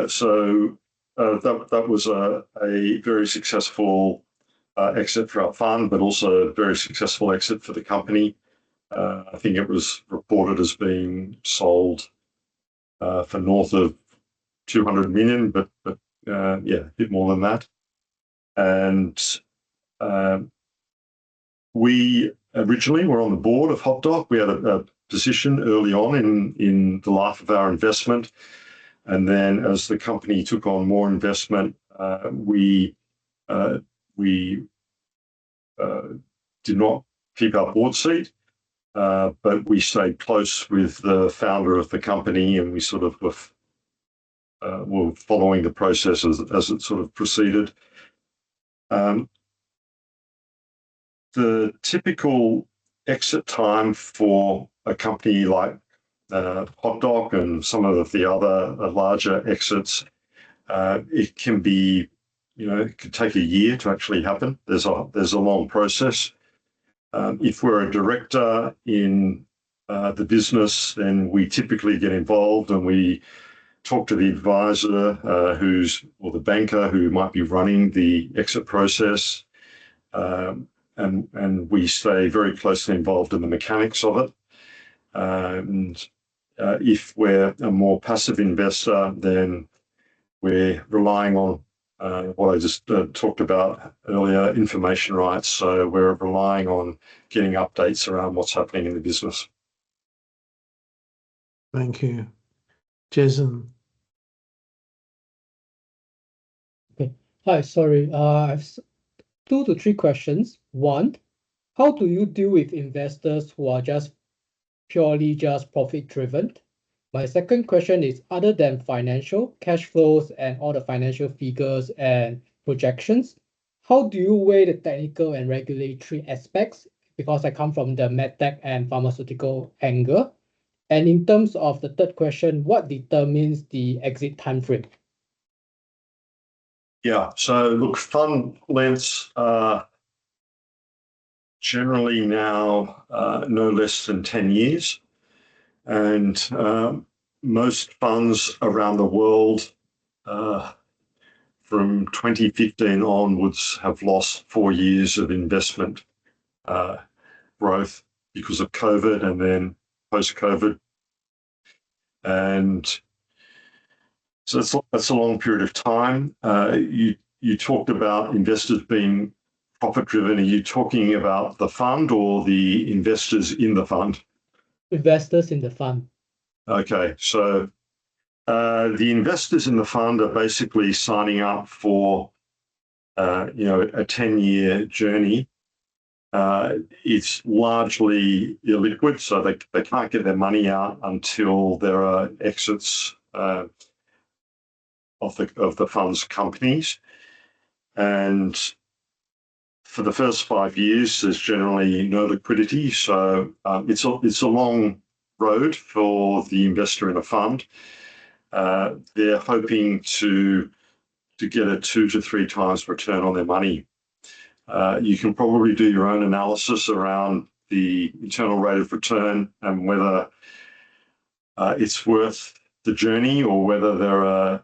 So that was a very successful exit for our fund, but also a very successful exit for the company. I think it was reported as being sold for north of 200 million, but a bit more than that. And we originally were on the board of Hotdoc. We had a position early on in the life of our investment. And then as the company took on more investment, we did not keep our board seat, but we stayed close with the founder of the company, and we sort of were following the process as it sort of proceeded. The typical exit time for a company like Hot Dog and some of the other larger exits, it can be, it could take a year to actually happen. There's a long process. If we're a director in the business, then we typically get involved and we talk to the advisor or the banker who might be running the exit process, and we stay very closely involved in the mechanics of it. And if we're a more passive investor, then we're relying on what I just talked about earlier, information rights. So we're relying on getting updates around what's happening in the business. Thank you. Jason. Okay. Hi, sorry. I have 2 to 3 questions. One, how do you deal with investors who are purely profit driven? My second question is, other than financial cash flows and all the financial figures and projections, how do you weigh the technical and regulatory aspects? Because I come from the medtech and pharmaceutical angle. And in terms of the third question, what determines the exit timeframe? Yeah, so look, fund lengths are generally now no less than 10 years. And most funds around the world from 2015 onwards have lost 4 years of investment growth because of COVID and then post-COVID. And so that's a long period of time. You talked about investors being profit-driven. Are you talking about the fund or the investors in the fund? Investors in the fund. Okay, so the investors in the fund are basically signing up for a 10-year journey. It's largely illiquid, so they can't get their money out until there are exits of the fund's companies. And for the first 5 years, there's generally no liquidity. So it's a long road for the investor in a fund. They're hoping to get a 2 to 3 times return on their money. You can probably do your own analysis around the internal rate of return and whether it's worth the journey or whether there are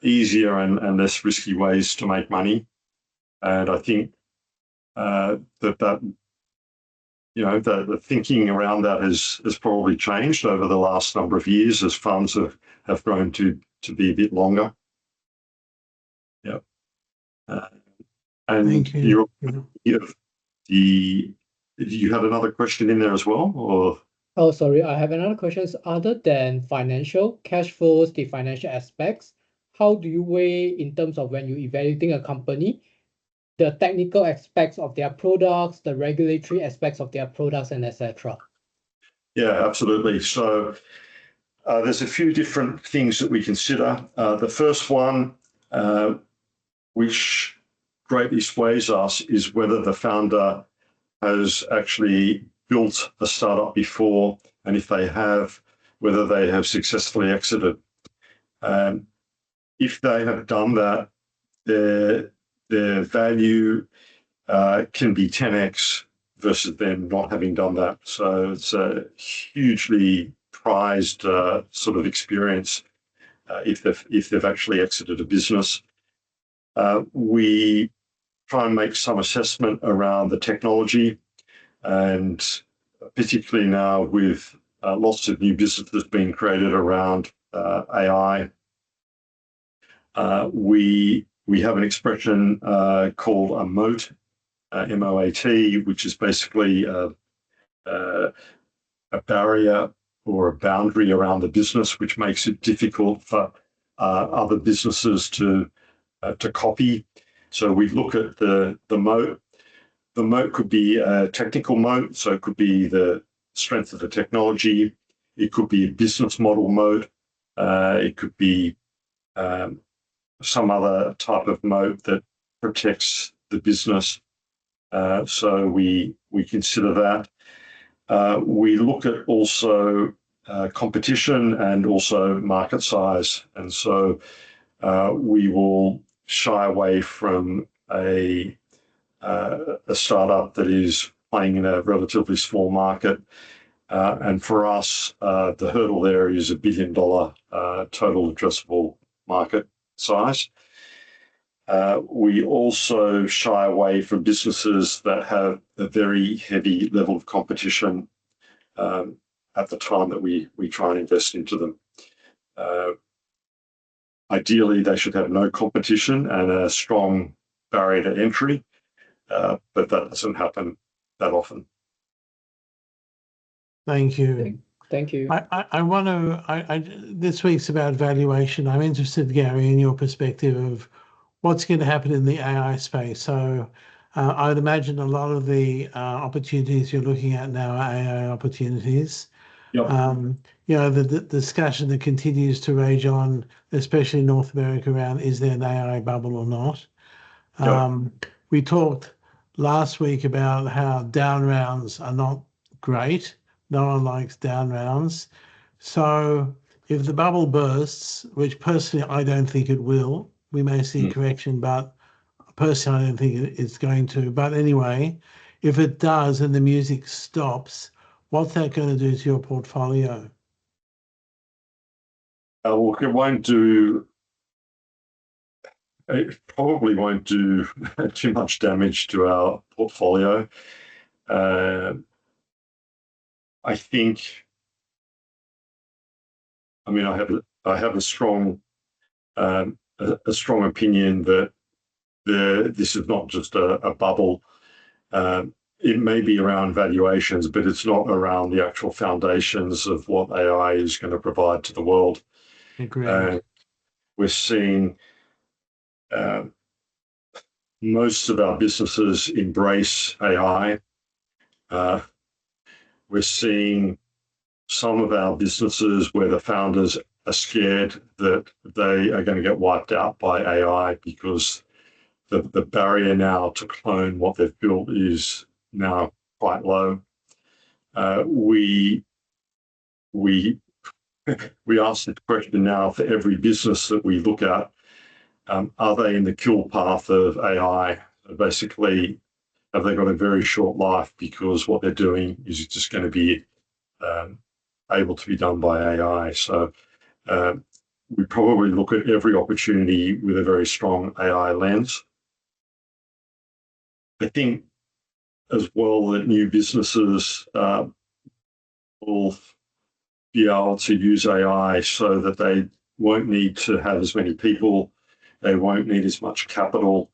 easier and less risky ways to make money. And I think the thinking around that has probably changed over the last number of years as funds have grown to be a bit longer. Yeah. And Thank you. You had another question in there as well, or? Oh, sorry. I have another question. Other than financial cash flows, the financial aspects, how do you weigh in terms of when you're evaluating a company, the technical aspects of their products, the regulatory aspects of their products, and etc.? Yeah, absolutely. So there's a few different things that we consider. The first one, which greatly sways us, is whether the founder has actually built a startup before, and if they have, whether they have successfully exited. If they have done that, their value can be 10x versus them not having done that. So it's a hugely prized sort of experience if they've actually exited a business. We try and make some assessment around the technology, and particularly now with lots of new businesses being created around AI. We have an expression called a moat, M-O-A-T, which is basically a barrier or a boundary around the business, which makes it difficult for other businesses to copy. So we look at the moat. The moat could be a technical moat, so it could be the strength of the technology. It could be a business model moat. It could be some other type of moat that protects the business. So we consider that. We look at also competition and also market size. And so we will shy away from a startup that is playing in a relatively small market. And for us, the hurdle there is $1 billion total addressable market size. We also shy away from businesses that have a very heavy level of competition at the time that we try and invest into them. Ideally, they should have no competition and a strong barrier to entry, but that doesn't happen that often. Thank you. Thank you. I want to, this week's about valuation. I'm interested, Gary, in your perspective of what's going to happen in the AI space. So I would imagine a lot of the opportunities you're looking at now are AI opportunities. Yep. You know, the discussion that continues to rage on, especially in North America, around is there an AI bubble or not? Yep. We talked last week about how down rounds are not great. No one likes down rounds. So if the bubble bursts, which personally I don't think it will, we may see correction, but personally I don't think it's going to. But anyway, if it does and the music stops, what's that going to do to your portfolio? Look, it probably won't do too much damage to our portfolio. I think, I mean, I have a strong opinion that this is not just a bubble. It may be around valuations, but it's not around the actual foundations of what AI is going to provide to the world. Agreed. We're seeing most of our businesses embrace AI. We're seeing some of our businesses where the founders are scared that they are going to get wiped out by AI because the barrier now to clone what they've built is now quite low. We ask the question now for every business that we look at, are they in the kill path of AI? Basically, have they got a very short life because what they're doing is just going to be able to be done by AI? So we probably look at every opportunity with a very strong AI lens. I think as well that new businesses will be able to use AI so that they won't need to have as many people, they won't need as much capital,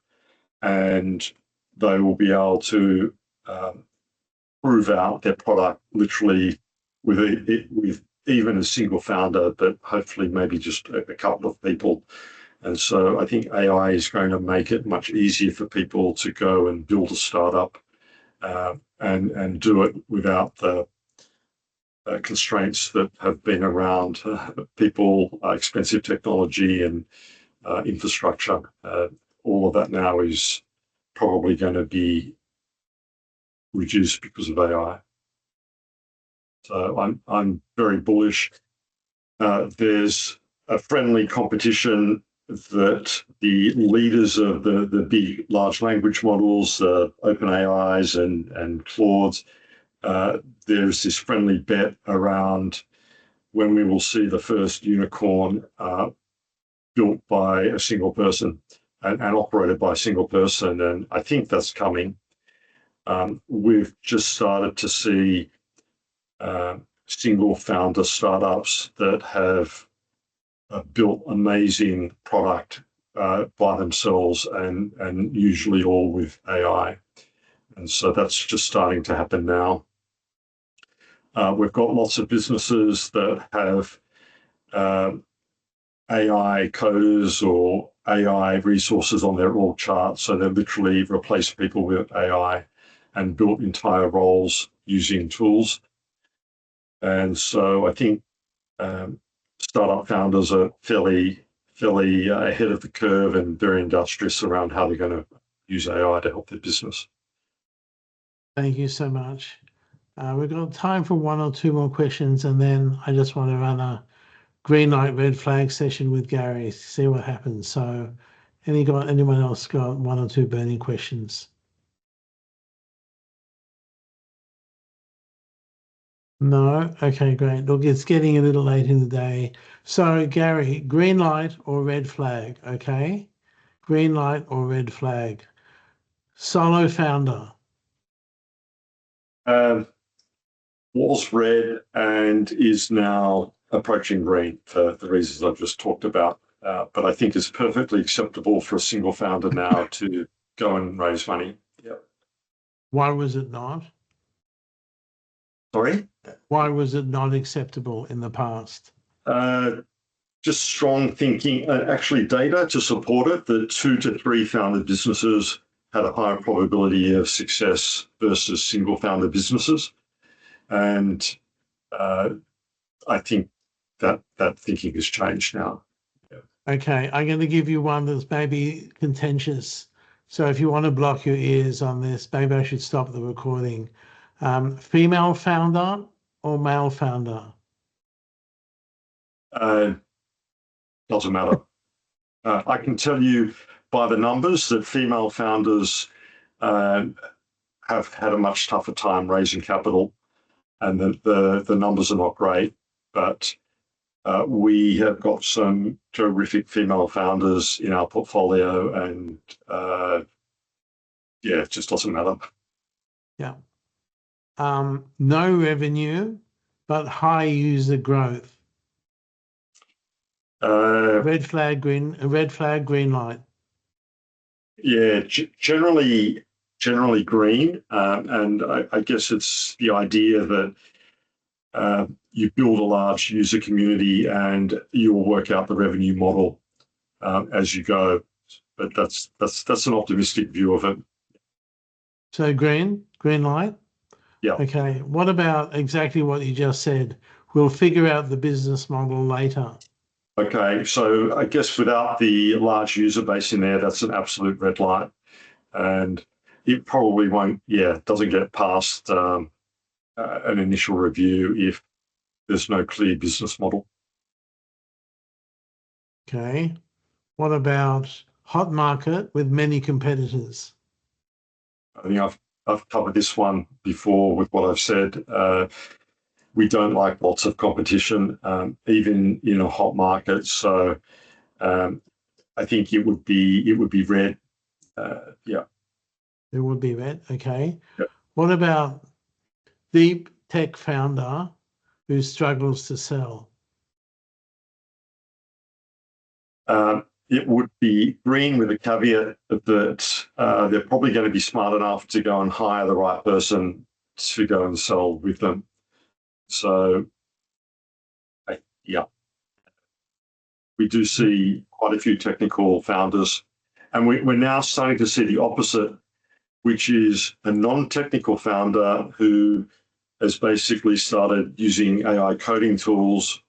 and they will be able to prove out their product literally with even a single founder, but hopefully maybe just a couple of people. And so I think AI is going to make it much easier for people to go and build a startup and do it without the constraints that have been around people, expensive technology and infrastructure. All of that now is probably going to be reduced because of AI. So I'm very bullish. There's a friendly competition that the leaders of the big large language models, OpenAIs and Claudes, there's this friendly bet around when we will see the first unicorn built by a single person and operated by a single person. And I think that's coming. We've just started to see single founder startups that have built amazing product by themselves and usually all with AI. And so that's just starting to happen now. We've got lots of businesses that have AI coders or AI resources on their org chart. So they literally replace people with AI and built entire roles using tools. And so I think startup founders are fairly ahead of the curve and very industrious around how they're going to use AI to help their business. Thank you so much. We've got time for one or two more questions, and then I just want to run a green light, red flag session with Gary to see what happens. So, anyone else got one or two burning questions? No? Okay, great. Look, it's getting a little late in the day. So, Gary, green light or red flag, okay? Green light or red flag. Solo founder. Was red and is now approaching green for the reasons I've just talked about. But I think it's perfectly acceptable for a single founder now to go and raise money. Yep. Why was it not? Sorry? Why was it not acceptable in the past? Just strong thinking, actually data to support it, that 2 to 3 founded businesses had a higher probability of success versus single founder businesses. And I think that thinking has changed now. Okay, I'm going to give you one that's maybe contentious. So if you want to block your ears on this, maybe I should stop the recording. Female founder or male founder? Doesn't matter. I can tell you by the numbers that female founders have had a much tougher time raising capital, and the numbers are not great, but we have got some terrific female founders in our portfolio, and it just doesn't matter. Yeah. No revenue, but high user growth. Red flag, green light. Yeah, generally green, and I guess it's the idea that you build a large user community and you will work out the revenue model as you go. But that's an optimistic view of it. So green light? Yeah. Okay. What about exactly what you just said? We'll figure out the business model later. Okay, so I guess without the large user base in there, that's an absolute red light. And it probably doesn't get past an initial review if there's no clear business model. Okay. What about hot market with many competitors? I think I've covered this one before with what I've said. We don't like lots of competition, even in a hot market. So I think it would be red. Yeah. It would be red. Okay. Yep. What about deep tech founder who struggles to sell? It would be green with a caveat that they're probably going to be smart enough to go and hire the right person to go and sell with them. So, we do see quite a few technical founders, and we're now starting to see the opposite, which is a non-technical founder who has basically started using AI coding tools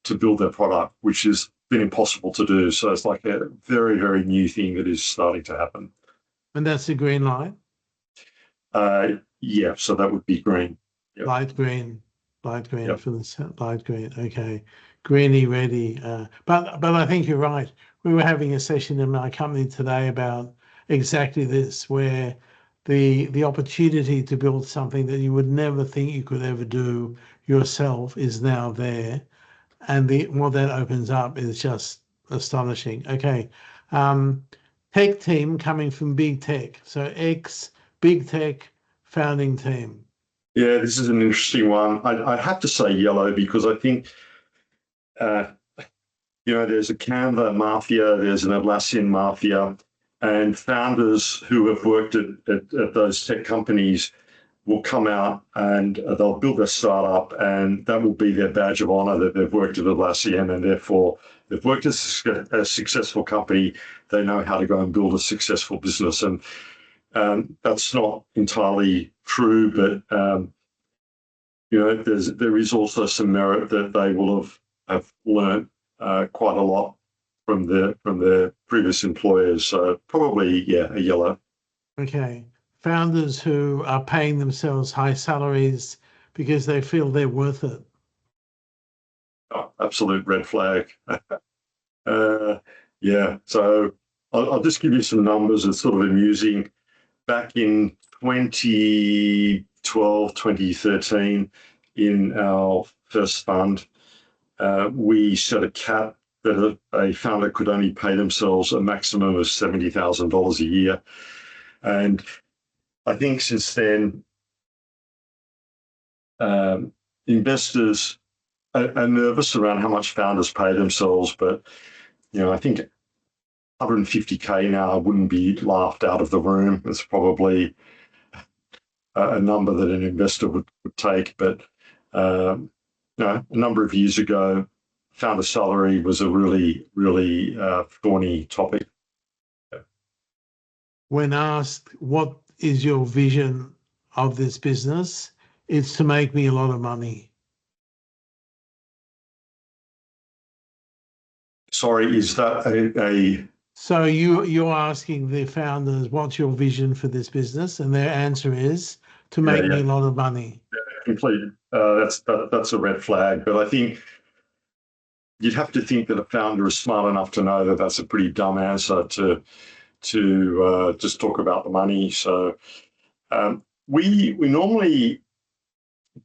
to build their product, which has been impossible to do. So it's like a very, very new thing that is starting to happen. And that's the green light? Yeah, so that would be green. Yep. Light green Yep. for the light green. Okay, greeny, ready. But I think you're right. We were having a session in my company today about exactly this, where the opportunity to build something that you would never think you could ever do yourself is now there, and what that opens up is just astonishing. Okay, tech team coming from big tech, so ex big tech founding team. Yeah, this is an interesting one. I have to say yellow because I think, there's a Canva mafia, there's an Atlassian mafia, and founders who have worked at those tech companies will come out and they'll build their startup, and that will be their badge of honor that they've worked at Atlassian, and therefore they've worked at a successful company. They know how to go and build a successful business. And that's not entirely true, but there is also some merit that they will have learned quite a lot from their previous employers. So probably, a yellow. Okay. Founders who are paying themselves high salaries because they feel they're worth it. Oh, absolute red flag. Yeah, so I'll just give you some numbers. It's sort of amusing. Back in 2012, 2013, in our first fund, we set a cap that a founder could only pay themselves a maximum of $70,000 a year. And I think since then, investors are nervous around how much founders pay themselves, but I think 150K now wouldn't be laughed out of the room. It's probably a number that an investor would take, but a number of years ago, founder salary was a really, really thorny topic. When asked, what is your vision of this business? It's to make me a lot of money. Sorry, is that a So you're asking the founders, what's your vision for this business? And their answer is to make me a lot of money. complete? That's a red flag. But I think you'd have to think that a founder is smart enough to know that that's a pretty dumb answer to just talk about the money. So we normally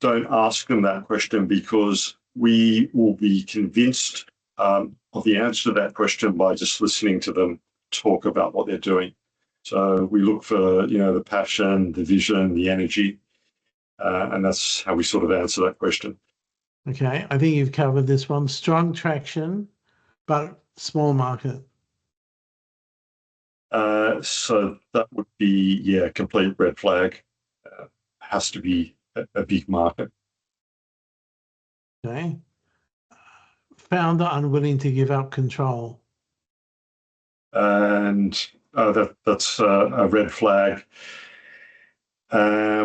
don't ask them that question because we will be convinced of the answer to that question by just listening to them talk about what they're doing. So we look for, the passion, the vision, the energy, and that's how we sort of answer that question. Okay, I think you've covered this one. Strong traction, but small market. So that would be, complete red flag. Has to be a big market. Okay. Founder unwilling to give up control. And that's a red flag.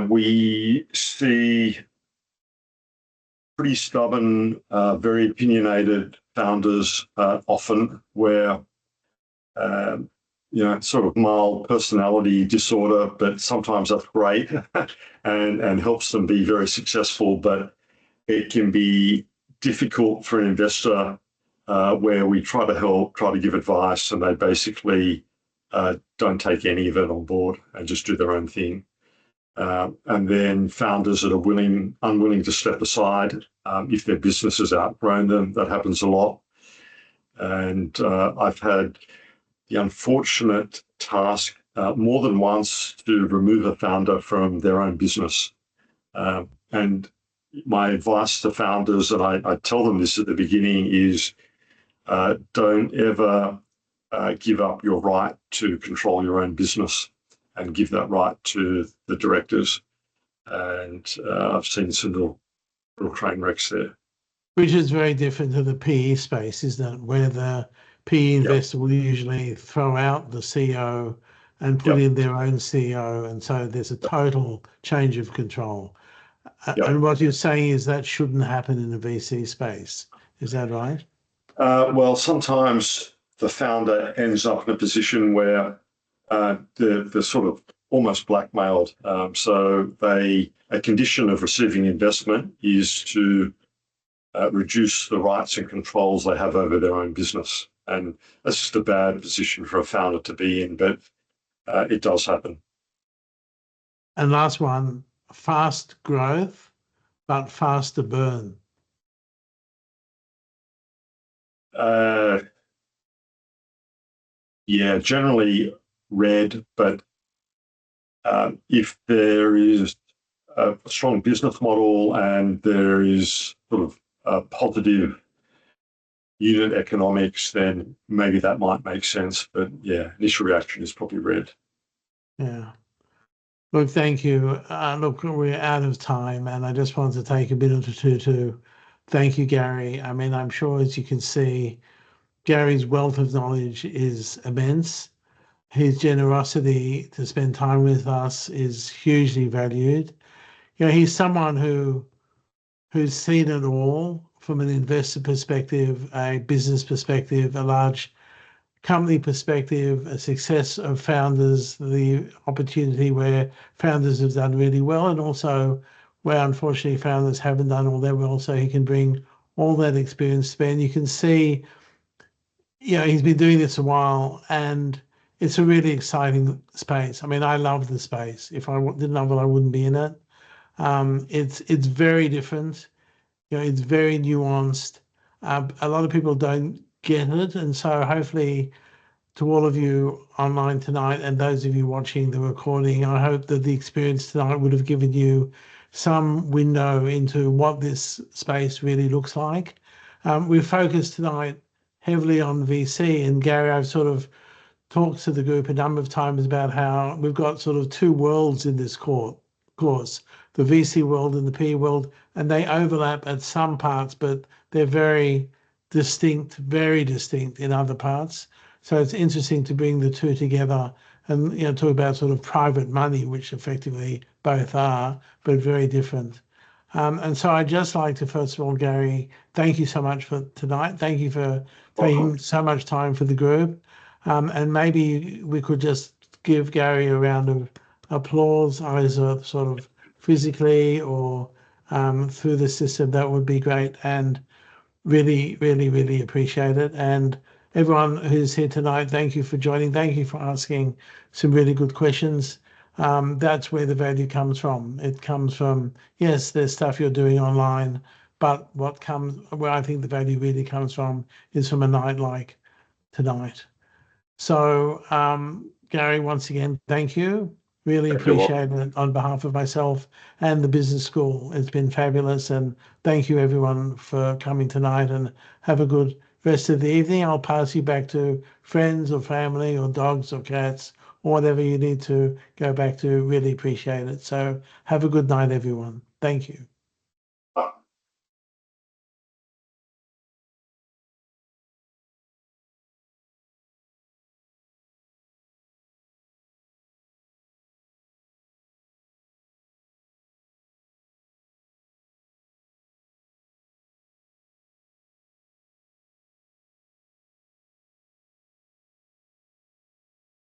We see pretty stubborn, very opinionated founders often where, sort of mild personality disorder, but sometimes that's great and helps them be very successful. But it can be difficult for an investor where we try to help, try to give advice, and they basically don't take any of it on board and just do their own thing. And then founders that are unwilling to step aside if their business has outgrown them. That happens a lot. And I've had the unfortunate task more than once to remove a founder from their own business. And my advice to founders, and I tell them this at the beginning, is don't ever give up your right to control your own business and give that right to the directors. And I've seen some little train wrecks there. Which is very different to the PE space, isn't it? Where the PE investor will usually throw out the CEO and put in their own CEO. And so there's a total change of control. And what you're saying is that shouldn't happen in the VC space. Is that right? Well, sometimes the founder ends up in a position where they're sort of almost blackmailed. So a condition of receiving investment is to reduce the rights and controls they have over their own business. And that's just a bad position for a founder to be in, but it does happen. And last one, fast growth, but faster burn. Generally red, but if there is a strong business model and there is sort of a positive unit economics, then maybe that might make sense. But initial reaction is probably red. Yeah. Look, thank you. Look, we're out of time, and I just wanted to take a minute or two to thank you, Gary. I mean, I'm sure, as you can see, Gary's wealth of knowledge is immense. His generosity to spend time with us is hugely valued. He's someone who's seen it all from an investor perspective, a business perspective, a large company perspective, a success of founders, the opportunity where founders have done really well, and also where unfortunately founders haven't done all that well. So he can bring all that experience to bear. And you can see, he's been doing this a while, and it's a really exciting space. I mean, I love the space. If I didn't love it, I wouldn't be in it. It's very different. It's very nuanced. A lot of people don't get it, and so hopefully, to all of you online tonight and those of you watching the recording, I hope that the experience tonight would have given you some window into what this space really looks like. We've focused tonight heavily on VC, and Gary, I've sort of talked to the group a number of times about how we've got sort of two worlds in this course, the VC world and the PE world, and they overlap at some parts, but they're very distinct in other parts. So it's interesting to bring the two together and talk about sort of private money, which effectively both are, but very different. And so I'd just like to, first of all, Gary, thank you so much for tonight. Thank you for taking so much time for the group. And maybe we could just give Gary a round of applause, either sort of physically or through the system. That would be great, and really, really, really appreciate it. And everyone who's here tonight, thank you for joining. Thank you for asking some really good questions. That's where the value comes from. It comes from, yes, there's stuff you're doing online, but where I think the value really comes from is from a night like tonight. So, Gary, once again, thank you. Really appreciate it on behalf of myself and the business school. It's been fabulous, and thank you everyone for coming tonight, and have a good rest of the evening. I'll pass you back to friends or family or dogs or cats or whatever you need to go back to. Really appreciate it. So have a good night, everyone. Thank you.